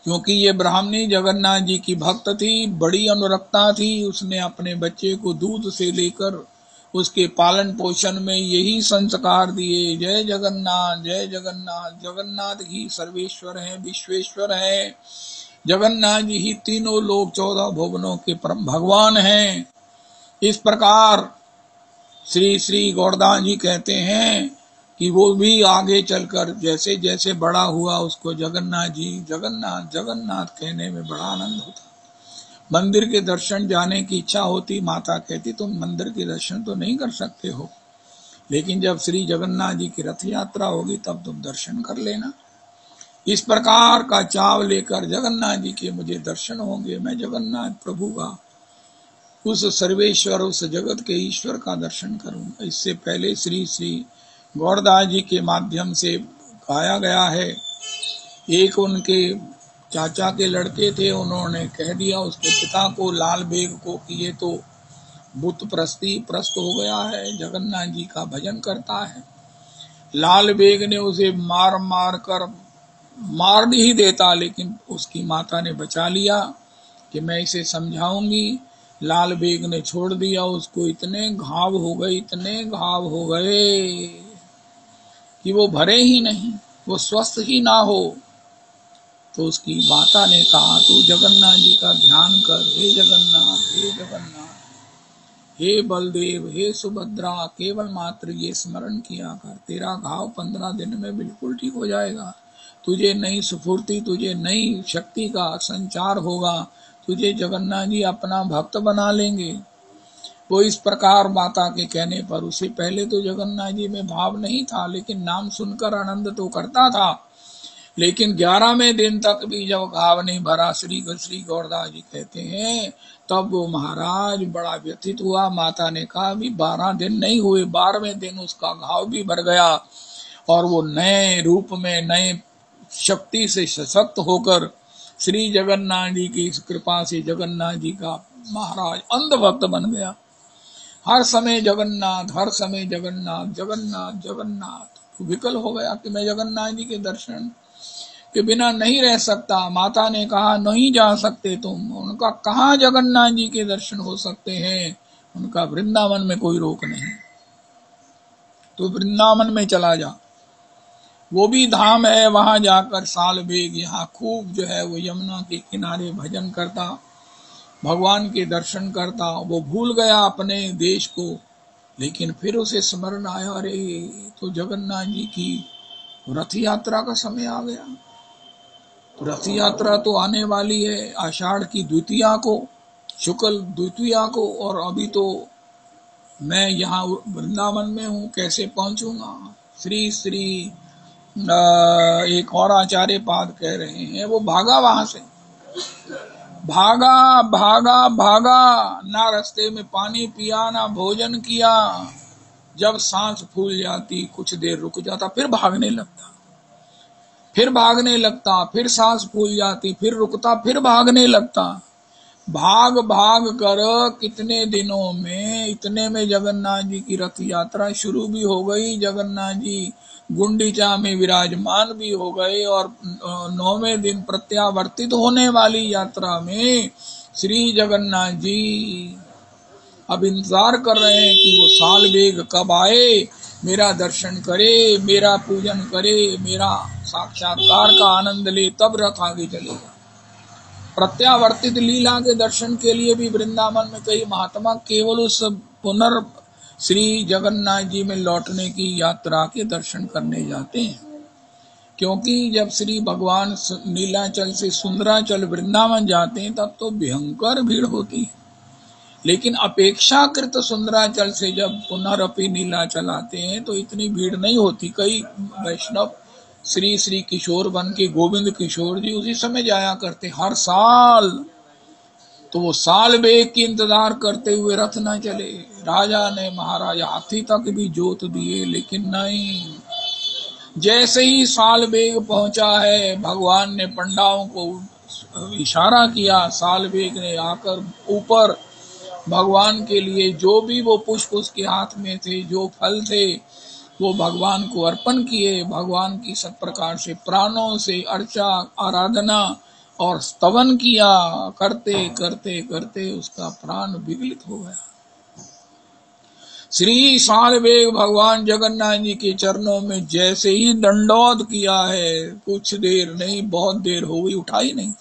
क्योंकि ये ब्राह्मणी जगन्नाथ जी की भक्त थी, बड़ी अनुरक्ता थी। उसने अपने बच्चे को दूध से लेकर उसके पालन पोषण में यही संस्कार दिए, जय जगन्नाथ जय जगन्नाथ, जगन्नाथ ही सर्वेश्वर है, विश्वेश्वर है, जगन्नाथ जी ही तीनों लोक 14 भुवनों के परम भगवान हैं। इस प्रकार श्री श्री गौरदास जी कहते हैं कि वो भी आगे चलकर जैसे जैसे बड़ा हुआ उसको जगन्नाथ जी जगन्नाथ जगन्नाथ कहने में बड़ा आनंद होता। मंदिर के दर्शन जाने की इच्छा होती, माता कहती तुम मंदिर के दर्शन तो नहीं कर सकते हो, लेकिन जब श्री जगन्नाथ जी की रथ यात्रा होगी तब तुम दर्शन कर लेना। इस प्रकार का चाव लेकर जगन्नाथ जी के मुझे दर्शन होंगे, मैं जगन्नाथ प्रभु का, उस सर्वेश्वर, उस जगत के ईश्वर का दर्शन करूंगा। इससे पहले श्री श्री गौरदास जी के माध्यम से गाया गया है। एक उनके चाचा के लड़के थे, उन्होंने कह दिया उसके पिता को, लाल बेग को, कि ये तो बुत प्रस्त हो गया है, जगन्नाथ जी का भजन करता है। लाल बेग ने उसे मार मार कर मार ही देता, लेकिन उसकी माता ने बचा लिया कि मैं इसे समझाऊंगी। लाल बेग ने छोड़ दिया उसको। इतने घाव हो गए, इतने घाव हो गए कि वो भरे ही नहीं, वो स्वस्थ ही ना हो। तो उसकी माता ने कहा तू जगन्नाथ जी का ध्यान कर, हे जगन्नाथ, हे जगन्नाथ, हे बलदेव, हे सुभद्रा, केवल मात्र ये स्मरण किया कर, तेरा घाव 15 दिन में बिल्कुल ठीक हो जाएगा। तुझे नई स्फूर्ति, तुझे नई शक्ति का संचार होगा, तुझे जगन्नाथ जी अपना भक्त बना लेंगे। वो इस प्रकार माता के कहने पर, उसे पहले तो जगन्नाथ जी में भाव नहीं था, लेकिन नाम सुनकर आनंद तो करता था। लेकिन 11वें दिन तक भी जब घाव नहीं भरा, श्री गौरदास जी कहते हैं, तब वो महाराज बड़ा व्यथित हुआ। माता ने कहा भी 12 दिन नहीं हुए, 12वें दिन उसका घाव भी भर गया और वो नए रूप में, नए शक्ति से सशक्त होकर श्री जगन्नाथ जी की इस कृपा से जगन्नाथ जी का महाराज अंधभक्त बन गया। हर समय जगन्नाथ, हर समय जगन्नाथ, जगन्नाथ जगन्नाथ। विकल हो गया कि मैं जगन्नाथ जी के दर्शन के बिना नहीं रह सकता। माता ने कहा नहीं जा सकते तुम। उनका कहाँ जगन्नाथ जी के दर्शन हो सकते हैं, उनका वृंदावन में कोई रोक नहीं, तो वृंदावन में चला जा, वो भी धाम है। वहां जाकर साल बेग यहाँ खूब जो है वो यमुना के किनारे भजन करता, भगवान के दर्शन करता। वो भूल गया अपने देश को, लेकिन फिर उसे स्मरण आया, अरे तो जगन्नाथ जी की रथ यात्रा का समय आ गया। रथ यात्रा तो आने वाली है आषाढ़ की द्वितीया को, शुक्ल द्वितीया को, और अभी तो मैं यहाँ वृंदावन में हूँ, कैसे पहुंचूंगा। श्री श्री एक और आचार्य पाद कह रहे हैं, वो भागा वहां से, भागा भागा भागा, ना रास्ते में पानी पिया ना भोजन किया। जब सांस फूल जाती कुछ देर रुक जाता, फिर भागने लगता, फिर भागने लगता, फिर सांस फूल जाती, फिर रुकता, फिर भागने लगता। भाग भाग कर कितने दिनों में, इतने में जगन्नाथ जी की रथ यात्रा शुरू भी हो गई। जगन्नाथ जी गुंडीचा में विराजमान भी हो गए, और 9वें दिन प्रत्यावर्तित होने वाली यात्रा में श्री जगन्नाथ जी अब इंतजार कर रहे हैं कि वो साल बेग कब आए, मेरा दर्शन करे, मेरा पूजन करे, मेरा साक्षात्कार का आनंद ले, तब रथ आगे चलेगा। प्रत्यावर्तित लीला के दर्शन के लिए भी वृंदावन में कई महात्मा केवल उस पुनर् श्री जगन्नाथ जी में लौटने की यात्रा के दर्शन करने जाते हैं, क्योंकि जब श्री भगवान नीलाचल से सुंदराचल वृंदावन जाते हैं तब तो भयंकर भीड़ होती है, लेकिन अपेक्षाकृत सुंदराचल से जब पुनरअपि नीलाचल आते हैं तो इतनी भीड़ नहीं होती। कई वैष्णव श्री श्री किशोर बन के गोविंद किशोर जी उसी समय जाया करते हर साल, तो वो साल बेग की इंतजार करते हुए रथ न चले। राजा ने महाराजा हाथी तक भी जोत दिए, लेकिन नहीं। जैसे ही साल बेग पहुंचा है, भगवान ने पंडाओं को इशारा किया, साल बेग ने आकर ऊपर भगवान के लिए जो भी वो पुष्प उसके हाथ में थे, जो फल थे, वो भगवान को अर्पण किए। भगवान की सब प्रकार से प्राणों से अर्चा आराधना और स्तवन किया। करते करते करते उसका प्राण विगलित हो गया। श्री सालवेग भगवान जगन्नाथ जी के चरणों में जैसे ही दंडौत किया है, कुछ देर नहीं, बहुत देर हो गई, उठा ही नहीं।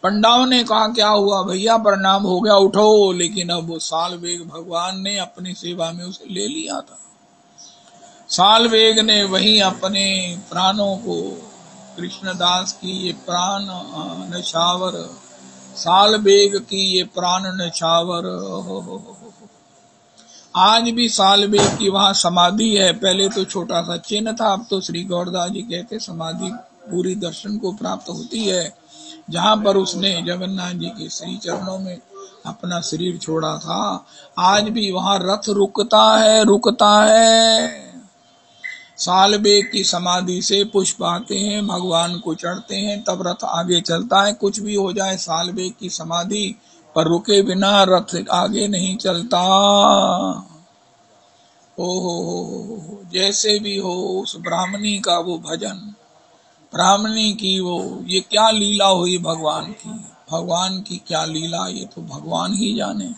पंडाओं ने कहा क्या हुआ भैया, प्रणाम हो गया, उठो। लेकिन अब वो सालवेग भगवान ने अपनी सेवा में उसे ले लिया था। सालवेग ने वहीं अपने प्राणों को, कृष्णदास की ये प्राण नछावर, सालवेग की ये प्राण नछावर, आज भी सालवेग की वहां समाधि है। पहले तो छोटा सा चिन्ह था, अब तो श्री गौरदास जी कहते समाधि पूरी दर्शन को प्राप्त होती है, जहां पर उसने जगन्नाथ जी के श्री चरणों में अपना शरीर छोड़ा था। आज भी वहां रथ रुकता है, रुकता है। सालवेग की समाधि से पुष्प आते हैं, भगवान को चढ़ते हैं, तब रथ आगे चलता है। कुछ भी हो जाए, सालवेग की समाधि पर रुके बिना रथ आगे नहीं चलता। हो जैसे भी हो, उस ब्राह्मणी का वो भजन, ब्राह्मणी की वो, ये क्या लीला हुई भगवान की, भगवान की क्या लीला, ये तो भगवान ही जाने।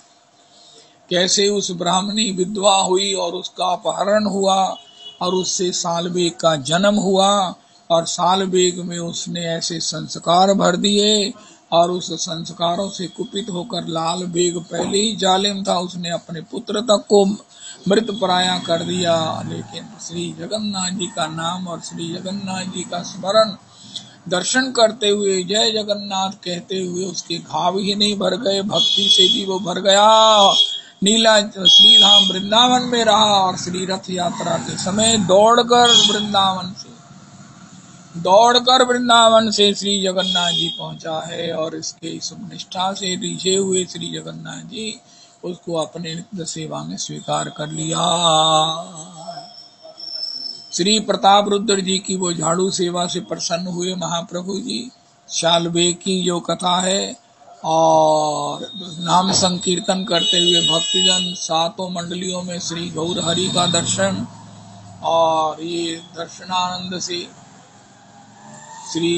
कैसे उस ब्राह्मणी विधवा हुई और उसका अपहरण हुआ, और उससे सालवेग का जन्म हुआ, और सालवेग में उसने ऐसे संस्कार भर दिए, और उस संस्कारों से कुपित होकर लाल बेग पहले ही जालिम था, उसने अपने पुत्र तक को मृत पराया कर दिया। लेकिन श्री जगन्नाथ जी का नाम और श्री जगन्नाथ जी का स्मरण दर्शन करते हुए, जय जगन्नाथ कहते हुए उसके घाव ही नहीं भर गए, भक्ति से भी वो भर गया। नीला श्री धाम वृंदावन में रहा, और श्री रथ यात्रा के समय दौड़कर वृंदावन से श्री जगन्नाथ जी पहुंचा है। और इसके निष्ठा से रिझे हुए श्री जगन्नाथ जी उसको अपने नित्य सेवा में स्वीकार कर लिया। श्री प्रताप रुद्र जी की वो झाड़ू सेवा से प्रसन्न हुए महाप्रभु जी। सालवेग की जो कथा है, और नाम संकीर्तन करते हुए भक्तजन सातों मंडलियों में श्री गौर हरि का दर्शन, और ये दर्शनानंद से श्री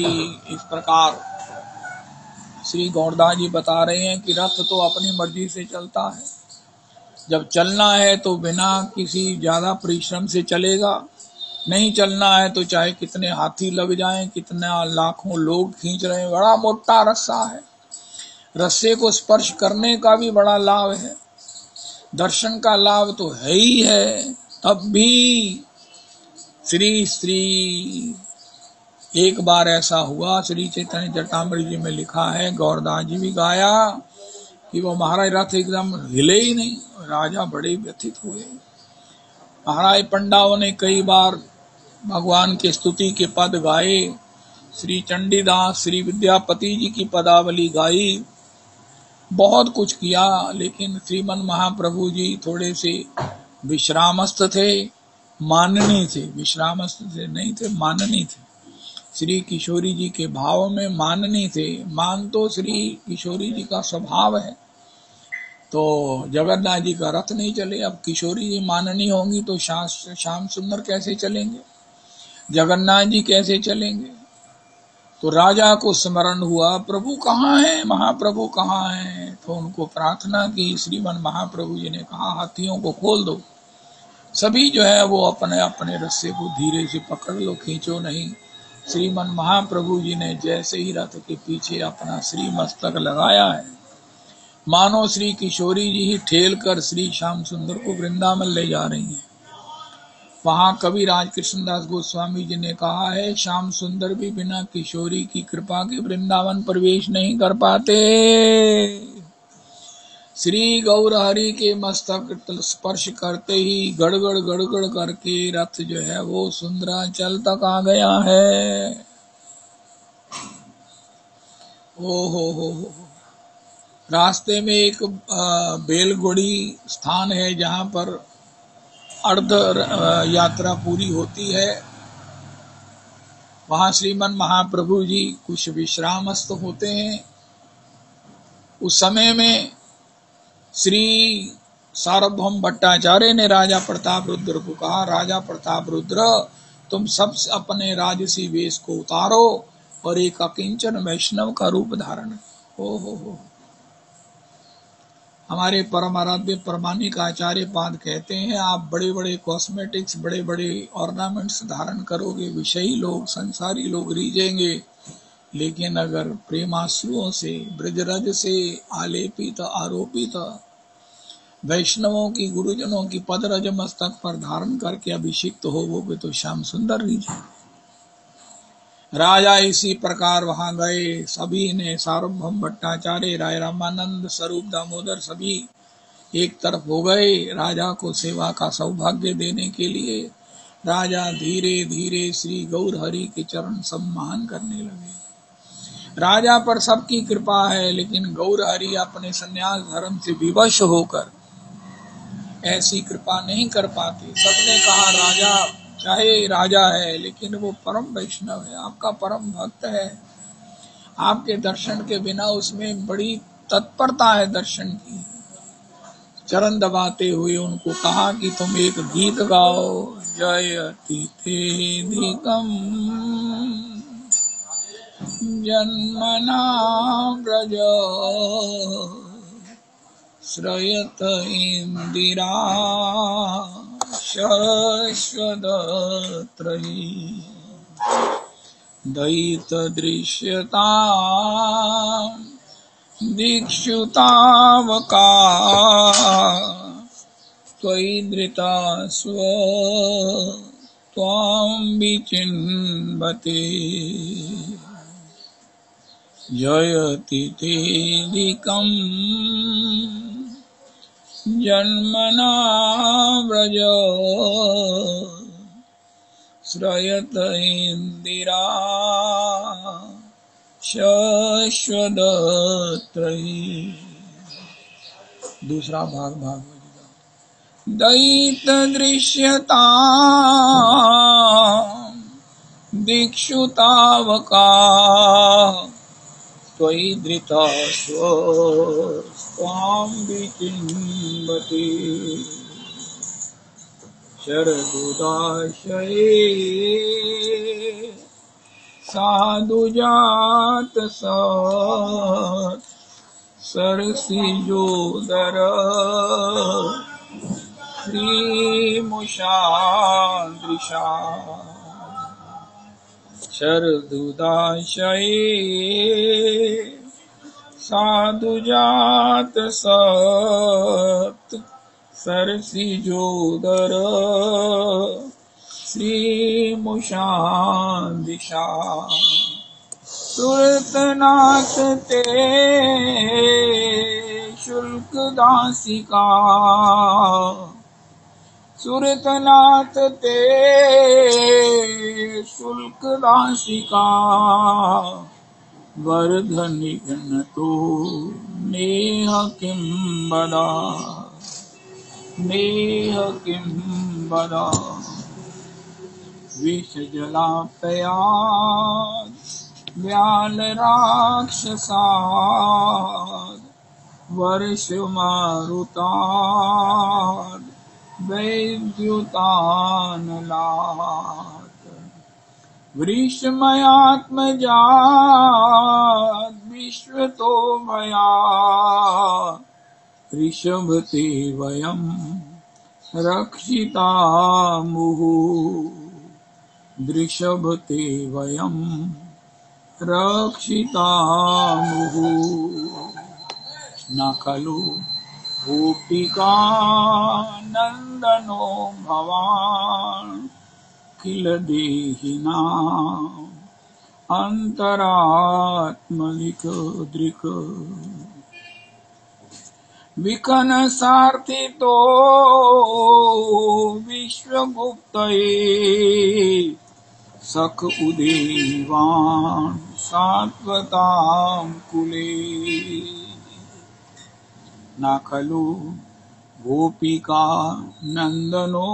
इस प्रकार श्री गौरदास जी बता रहे हैं कि रथ तो अपनी मर्जी से चलता है। जब चलना है तो बिना किसी ज्यादा परिश्रम से चलेगा, नहीं चलना है तो चाहे कितने हाथी लग जाएं, कितना लाखों लोग खींच रहे हैं, बड़ा मोटा रस्सा है, रस्से को स्पर्श करने का भी बड़ा लाभ है, दर्शन का लाभ तो है ही है। तब भी श्री श्री एक बार ऐसा हुआ, श्री चैतन्य चरितामृत जी में लिखा है, गौरदास जी भी गाया कि वो महाराज रथ एकदम हिले ही नहीं। राजा बड़े व्यथित हुए। महाराज पंडाओं ने कई बार भगवान की स्तुति के पद गाए, श्री चंडीदास श्री विद्यापति जी की पदावली गाई, बहुत कुछ किया, लेकिन श्रीमन महाप्रभु जी थोड़े से विश्रामस्थ थे, माननीय थे। विश्रामस्थ थे नहीं थे, माननीय थे। श्री किशोरी जी के भाव में माननीय थे। मान तो श्री किशोरी जी का स्वभाव है, तो जगन्नाथ जी का रथ नहीं चले। अब किशोरी जी माननीय होंगी तो श्याम सुंदर कैसे चलेंगे, जगन्नाथ जी कैसे चलेंगे। तो राजा को स्मरण हुआ, प्रभु कहाँ है, महाप्रभु कहाँ है। तो उनको प्रार्थना की। श्रीमन महाप्रभु जी ने कहा, हाथियों को खोल दो। सभी जो है वो अपने अपने रस्से को धीरे से पकड़ लो, खींचो नहीं। श्रीमन महाप्रभु जी ने जैसे ही रथ के पीछे अपना श्री मस्तक लगाया है, मानो श्री किशोरी जी ही ठेल कर श्री श्याम सुंदर को वृंदावन ले जा रही हैं। वहां कविराज कृष्णदास गोस्वामी जी ने कहा है, श्याम सुंदर भी बिना किशोरी की कृपा के वृंदावन प्रवेश नहीं कर पाते। श्री गौर हरि के मस्तक स्पर्श करते ही गड़गड़ गड़गड़ करके रथ जो है वो सुंदराचल तक आ गया है। ओ हो। रास्ते में एक बेलगुड़ी स्थान है जहां पर अर्ध यात्रा पूरी होती है। वहां श्रीमन महाप्रभु जी कुछ विश्रामस्थ होते हैं। उस समय में श्री सार्वभौम भट्टाचार्य ने राजा प्रताप रुद्र को कहा, राजा प्रताप रुद्र, तुम सब अपने राजसी वेश को उतारो और एक अकिंचन वैष्णव का रूप धारण। हो। हमारे परम आराध्य परमानिक आचार्य पाद कहते हैं, आप बड़े बड़े कॉस्मेटिक्स, बड़े बड़े ऑर्नामेंट्स धारण करोगे, विषयी लोग, संसारी लोग रीझेंगे, लेकिन अगर प्रेमाश्रुओं से, ब्रजरज से आलेपित आरोपित वैष्णवों की, गुरुजनों की पदरज मस्तक पर धारण करके अभिषिक्त होवोगे तो श्याम सुंदर रीझेंगे। राजा इसी प्रकार वहां गए। सभी ने, सार्वभौम भट्टाचार्य, राय रामानंद, स्वरूप दामोदर, सभी एक तरफ हो गए राजा को सेवा का सौभाग्य देने के लिए। राजा धीरे धीरे श्री गौर हरि के चरण सम्मान करने लगे। राजा पर सबकी कृपा है, लेकिन गौर हरि अपने संन्यास धर्म से विवश होकर ऐसी कृपा नहीं कर पाते। सबने कहा, राजा चाहे राजा है लेकिन वो परम वैष्णव है, आपका परम भक्त है, आपके दर्शन के बिना उसमें बड़ी तत्परता है दर्शन की। चरण दबाते हुए उनको कहा कि तुम एक गीत गाओ, जयति तेधिकम जन्मना व्रज श्रयत इंदिरा शश्वदत्रयी दयित दृश्यता दीक्षुतावका त्वयि धृता स्व त्वां विचिन्वते जयति तेधिकम् जन्मना व्रज श्रयत इंदिरा शश्वदत्रयी। दूसरा भाग दयित दृश्यता दीक्षुतावका त्वयि धृता स्वां विचिन्वते शरदुदाशये साधुजात सरसिजोदर श्रीमुषादृशा शरदुदाशये साधुजात सत सरसिजोदर श्रीमुषा दिशा सुरतनाथ ते शुल्क दासिका सुरतनाथ ते शुल्क दासिका वर्धनिघ्न तो नेह किं वदा नेह किं वदा विषजलाप्तयात् व्यालराक्षसात् वर्षमारुतात् वैद्युतानलात् वृषमयात्मजात् विश्वतो भयात् ऋषभते वयं रक्षितामुः दृषभते वयं रक्षितामुः न खलु गोपिका नन्दनो भवान् किल देहिनाम् अन्तरात्मलिक दृक् विकन सार्थितो विश्वगुप्तये सख उदेवान् सात्वतां कुले न खलु गोपिका नन्दनो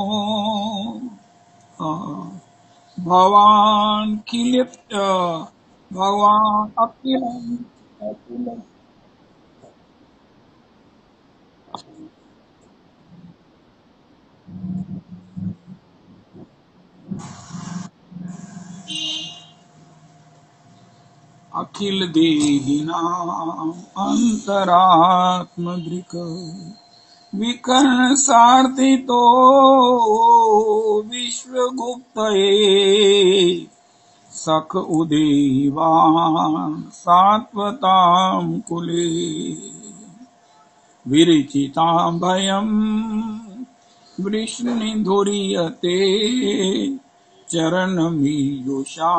भवान् किलिप्त भगवान् अखिलम् अखिल देहिनाम् अन्तरात्मदृक् विकर्ण सार्थितो विश्वगुप्तये सख उदेवान् सात्वतां कुले विरचितां भयं वृष्णिधुरीयते चरणमीयुषां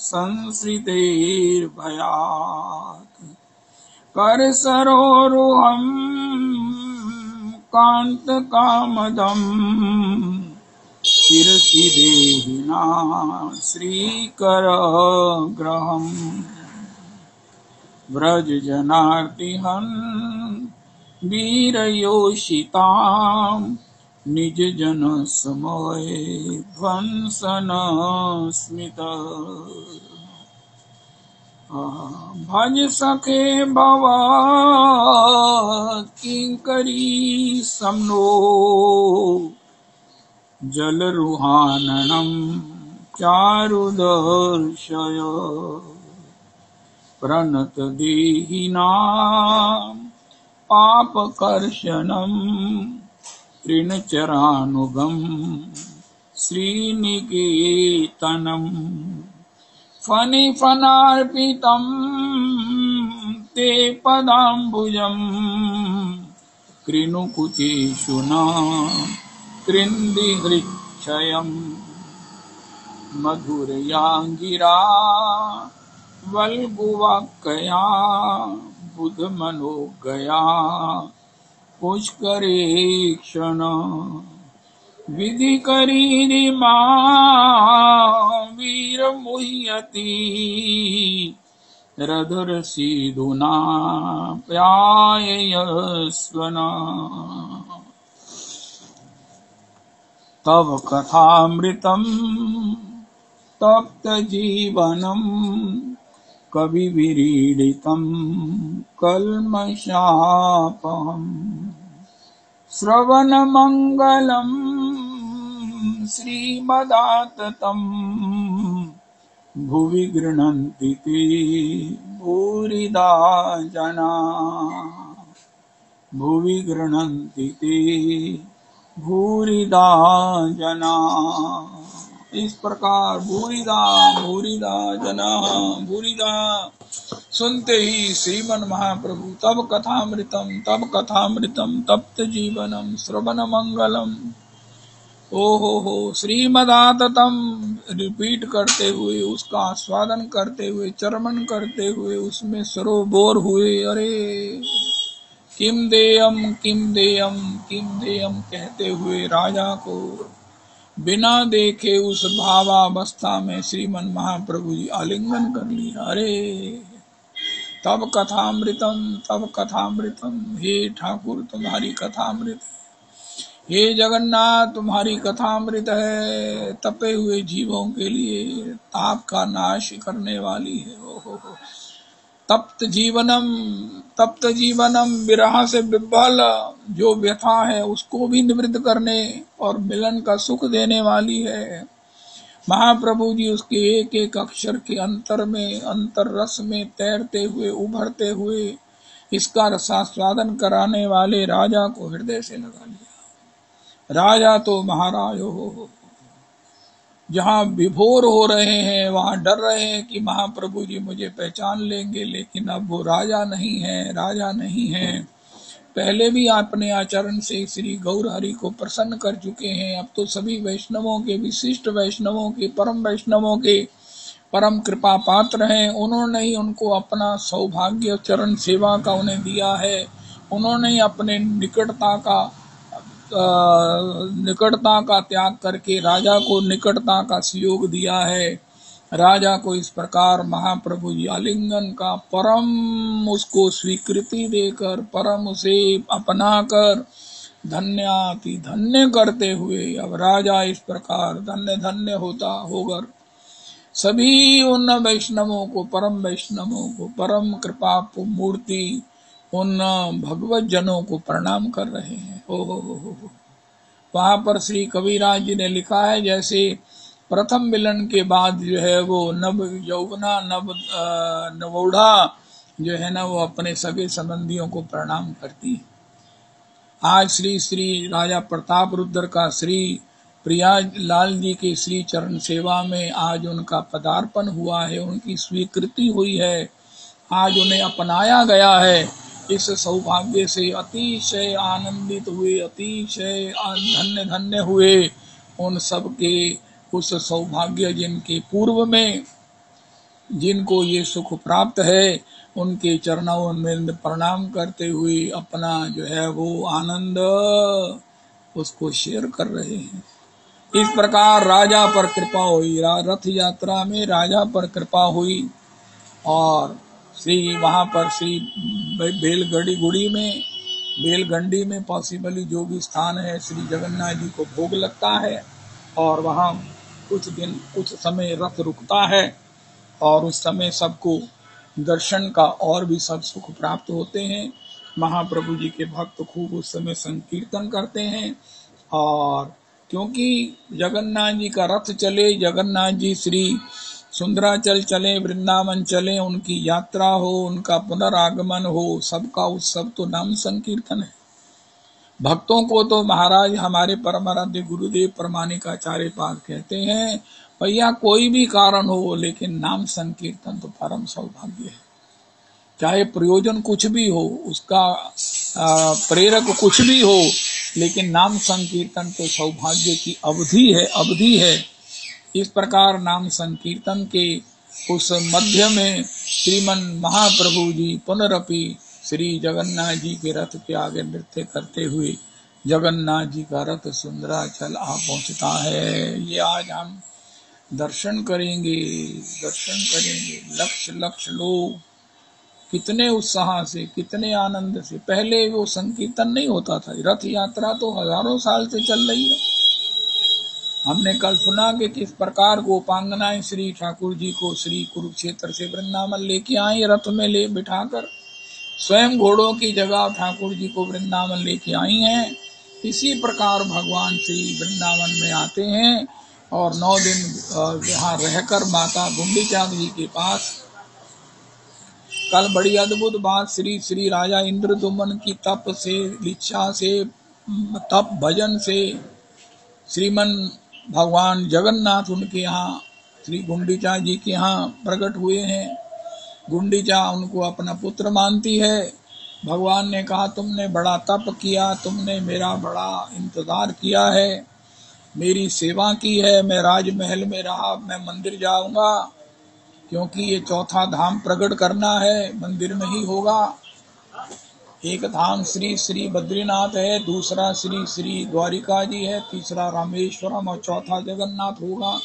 संसृतेर्भयात् करसरोरुहं कान्तकामदं शिरसि देहिना श्रीकरग्रहम् व्रजजनार्तिहन् वीरयोषितां निज जन समये ध्वंसन स्मित भज सखे भव किंकरी समनो जलरुहाननं चारुदर्शय प्रणत देहिनां पापकर्षणं तृणचरानुगं श्रीनिकेतनं फनिफनार्पितं ते पदाम्बुजं कृणुकुचेषु न कृन्दिहृच्छयम् मधुरयाङ्गिरा वल्गुवाक्कया बुधमनोगया पुष्करे क्षण विधिकरीरिमा वीरमुह्यति रधरसीधुना प्याययस्वना तव कथामृतं तप्तजीवनं कविविरीडितं कल्मषापहम् श्रवणमङ्गलं श्रीमदाततं भुवि गृह्णन्ति ते भूरिदा जना भुवि गृह्णन्ति ते भूरिदा जना। इस प्रकार भूरिदा भूरिदा जना भूरिदा सुनते ही श्रीमन महाप्रभु तब कथामृतम तप्त जीवनम श्रवण मंगलम हो श्रीमदाततम रिपीट करते हुए, उसका आस्वादन करते हुए, चरमन करते हुए, उसमें सरोबोर हुए। अरे किम देयम किम देयम किम देयम कहते हुए राजा को बिना देखे उस भावावस्था में श्रीमन महाप्रभु जी आलिंगन कर लिया। अरे तब कथामृतम, हे ठाकुर तुम्हारी कथामृत, हे जगन्नाथ तुम्हारी कथामृत है, तपे हुए जीवों के लिए ताप का नाश करने वाली है। हो तप्त जीवनम विरह से विभल जो व्यथा है उसको भी निवृत्त करने और मिलन का सुख देने वाली है। महाप्रभु जी उसके एक एक अक्षर के अंतर में, अंतर रस में तैरते हुए, उभरते हुए इसका रसास्वादन कराने वाले राजा को हृदय से लगा लिया। राजा तो महाराज हो, जहाँ विभोर हो रहे हैं, वहाँ डर रहे हैं कि महाप्रभु जी मुझे पहचान लेंगे, लेकिन अब वो राजा नहीं है, राजा नहीं है। पहले भी अपने आचरण से श्री गौर हरि को प्रसन्न कर चुके हैं। अब तो सभी वैष्णवों के, विशिष्ट वैष्णवों के, परम वैष्णवों के परम कृपा पात्र हैं। उन्होंने ही उनको अपना सौभाग्य चरण सेवा का उन्हें दिया है। उन्होंने ही अपने निकटता का त्याग करके राजा को निकटता का सहयोग दिया है। राजा को इस प्रकार महाप्रभु जी आलिंगन का परम उसको स्वीकृति देकर, परम उसे अपनाकर धन्याति धन्य करते हुए अब राजा इस प्रकार धन्य धन्य होता होकर सभी उन वैष्णवों को, परम वैष्णवों को, परम कृपा मूर्ति उन भगवत जनों को प्रणाम कर रहे हैं। हो वहां पर श्री कविराज जी ने लिखा है, जैसे प्रथम मिलन के बाद जो है वो नव यौवना नवोढ़ा जो है ना, वो अपने सगे संबंधियों को प्रणाम करती है। आज श्री श्री राजा प्रताप रुद्र का श्री प्रिया लाल जी के श्री चरण सेवा में आज उनका पदार्पण हुआ है, उनकी स्वीकृति हुई है, आज उन्हें अपनाया गया है। इस सौभाग्य से अतिशय आनंदित हुए, अतिशय धन्य धन्य हुए उन सब के उस सौभाग्य जिनके पूर्व में जिनको ये सुख प्राप्त है, उनके चरणों में प्रणाम करते हुए अपना जो है वो आनंद उसको शेयर कर रहे हैं। इस प्रकार राजा पर कृपा हुई, रथ यात्रा में राजा पर कृपा हुई और श्री वहां पर श्री बेलगंडी में पॉसिबली जो भी स्थान है श्री जगन्नाथ जी को भोग लगता है और वहां कुछ समय रथ रुकता है और उस समय सबको दर्शन का और भी सब सुख प्राप्त होते हैं। महाप्रभु जी के भक्त खूब उस समय संकीर्तन करते हैं और क्योंकि जगन्नाथ जी का रथ चले, जगन्नाथ जी श्री सुंदराचल चले, वृंदावन चले, उनकी यात्रा हो, उनका पुनरागमन हो, सबका उत्सव तो नाम संकीर्तन है। भक्तों को तो महाराज हमारे परमाराध्य गुरुदेव परमानिकाचार्य पाद कहते हैं, भैया कोई भी कारण हो लेकिन नाम संकीर्तन तो परम सौभाग्य है। चाहे प्रयोजन कुछ भी हो, उसका प्रेरक कुछ भी हो, लेकिन नाम संकीर्तन तो सौभाग्य की अवधि है। इस प्रकार नाम संकीर्तन के उस मध्य में श्रीमन महाप्रभु जी पुनरपि श्री जगन्नाथ जी के रथ के आगे नृत्य करते हुए जगन्नाथ जी का रथ सुंदराचल आ पहुंचता है। ये आज हम दर्शन करेंगे। लक्ष लोग कितने उत्साह से, कितने आनंद से। पहले वो संकीर्तन नहीं होता था, रथ यात्रा तो हजारों साल से चल रही है। हमने कल सुना कि किस प्रकार गोपांगनाएं श्री ठाकुर जी को श्री कुरुक्षेत्र से वृंदावन लेके आई, रथ में ले बिठाकर स्वयं घोड़ों की जगह ठाकुर जी को वृंदावन लेके आई हैं। इसी प्रकार भगवान श्री वृंदावन में आते हैं और 9 दिन यहाँ रहकर माता गुंडीचा जी के पास। कल बड़ी अद्भुत बात श्री राजा इंद्रदुम्न की तप से, इच्छा से, तप भजन से श्रीमन भगवान जगन्नाथ उनके यहाँ श्री गुंडीचा जी के यहाँ प्रकट हुए हैं। गुंडीचा उनको अपना पुत्र मानती है। भगवान ने कहा तुमने बड़ा तप किया, तुमने मेरा बड़ा इंतजार किया है, मेरी सेवा की है, मैं राजमहल में रहा, मैं मंदिर जाऊंगा, क्योंकि ये चौथा धाम प्रकट करना है, मंदिर में ही होगा। एक धाम श्री श्री बद्रीनाथ है, दूसरा श्री श्री द्वारिका जी है, तीसरा रामेश्वरम और चौथा जगन्नाथ होगा।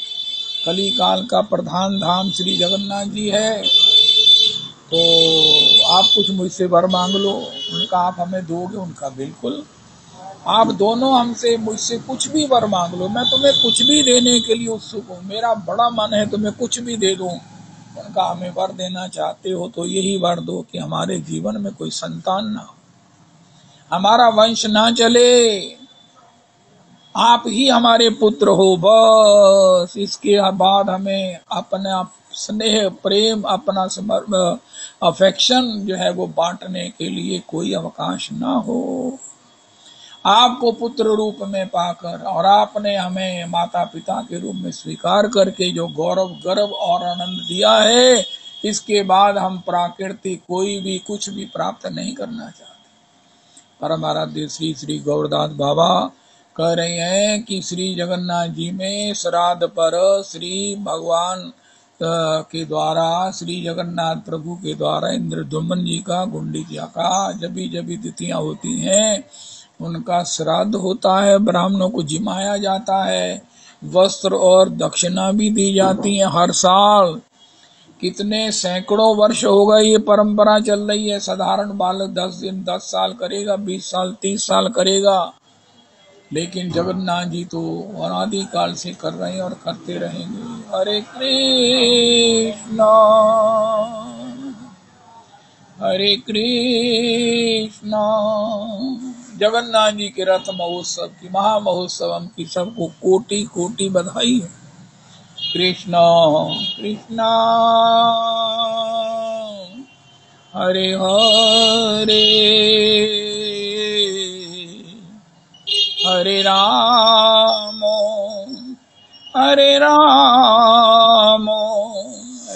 कली काल का प्रधान धाम श्री जगन्नाथ जी है। तो आप कुछ मुझसे वर मांग लो, उनका आप हमें दोगे, उनका बिल्कुल। आप दोनों हमसे मुझसे कुछ भी वर मांग लो, मैं तुम्हें कुछ भी देने के लिए उत्सुक हूँ, मेरा बड़ा मन है तुम्हें कुछ भी दे दूं। उनका हमें वर देना चाहते हो तो यही वर दो कि हमारे जीवन में कोई संतान ना हो, हमारा वंश ना चले, आप ही हमारे पुत्र हो, बस। इसके बाद हमें अपना स्नेह प्रेम, अपना अफेक्शन जो है वो बांटने के लिए कोई अवकाश ना हो। आपको पुत्र रूप में पाकर और आपने हमें माता पिता के रूप में स्वीकार करके जो गौरव गर्व और आनंद दिया है, इसके बाद हम प्राकृतिक कोई भी कुछ भी प्राप्त नहीं करना चाहते। परम आराध्य श्री श्री गौरदास बाबा कह रहे हैं कि श्री जगन्नाथ जी में श्राद्ध पर श्री भगवान के द्वारा, श्री जगन्नाथ प्रभु के द्वारा इंद्रद्युम्न जी का, गुंडीचा का जब भी तिथियां होती हैं उनका श्राद्ध होता है, ब्राह्मणों को जिमाया जाता है, वस्त्र और दक्षिणा भी दी जाती है हर साल। कितने सैकड़ों वर्ष हो गए ये परंपरा चल रही है। साधारण बालक 10 साल करेगा, 20 साल 30 साल करेगा, लेकिन जगन्नाथ जी तो अनादि काल से कर रहे हैं और करते रहेंगे। हरे कृष्णा हरे कृष्णा। जगन्नाथ जी के रथ महोत्सव की, महामहोत्सव की सबको कोटि कोटि बधाई है। कृष्णा कृष्णा हरे हरे हरे राम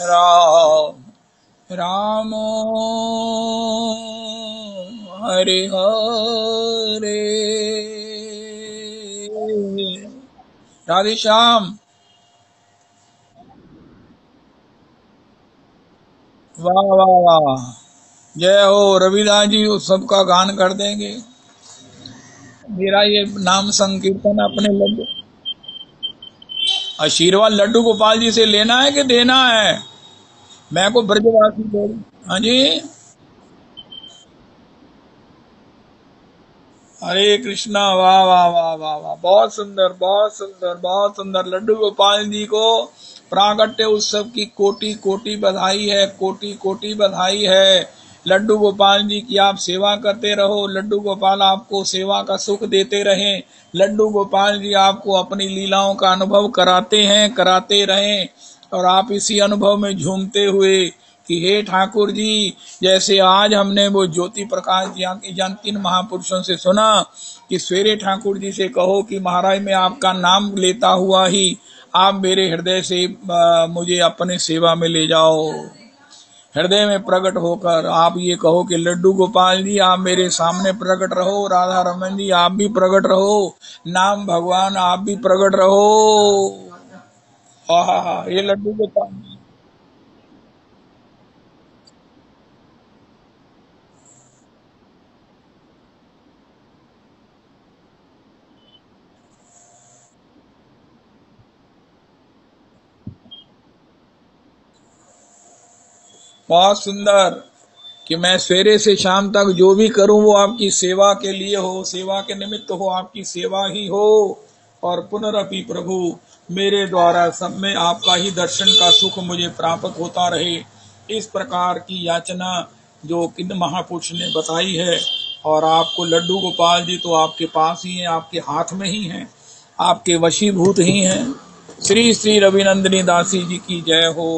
राम राम हरे हरे। राधे श्याम। वाह वाह वाह, जय हो। रविदास जी उस सबका गान कर देंगे। मेरा ये नाम संकीर्तन अपने लड्डू, आशीर्वाद लड्डू गोपाल जी से लेना है कि देना है? मैं को ब्रजवासी बोल। हाँ जी, हरे कृष्णा। वाह वाह वाह वाह वाह, बहुत सुंदर बहुत सुंदर बहुत सुंदर। लड्डू गोपाल जी को प्रागट्य उत्सव की कोटि कोटि बधाई है, कोटि कोटि बधाई है। लड्डू गोपाल जी की आप सेवा करते रहो, लड्डू गोपाल आपको सेवा का सुख देते रहें, लड्डू गोपाल जी आपको अपनी लीलाओं का अनुभव कराते हैं, कराते रहें, और आप इसी अनुभव में झूमते हुए कि हे ठाकुर जी, जैसे आज हमने वो ज्योति प्रकाश जी जन 3 महापुरुषों से सुना कि सवेरे ठाकुर जी से कहो कि महाराज मैं आपका नाम लेता हुआ ही आप मेरे हृदय से मुझे अपने सेवा में ले जाओ। हृदय में प्रकट होकर आप ये कहो कि लड्डू गोपाल जी आप मेरे सामने प्रकट रहो, राधा रमन जी आप भी प्रकट रहो, नाम भगवान आप भी प्रकट रहो। आहा, ये लड्डू गोपाल जी बहुत सुंदर कि मैं सवेरे से शाम तक जो भी करूं वो आपकी सेवा के लिए हो, सेवा के निमित्त हो, आपकी सेवा ही हो। और पुनरपि प्रभु मेरे द्वारा सब में आपका ही दर्शन का सुख मुझे प्राप्त होता रहे, इस प्रकार की याचना जो किन महापुरुष ने बताई है। और आपको लड्डू गोपाल जी तो आपके पास ही हैं, आपके हाथ में ही हैं, आपके वशीभूत ही हैं। श्री श्री रविनंदिनी दासी जी की जय हो।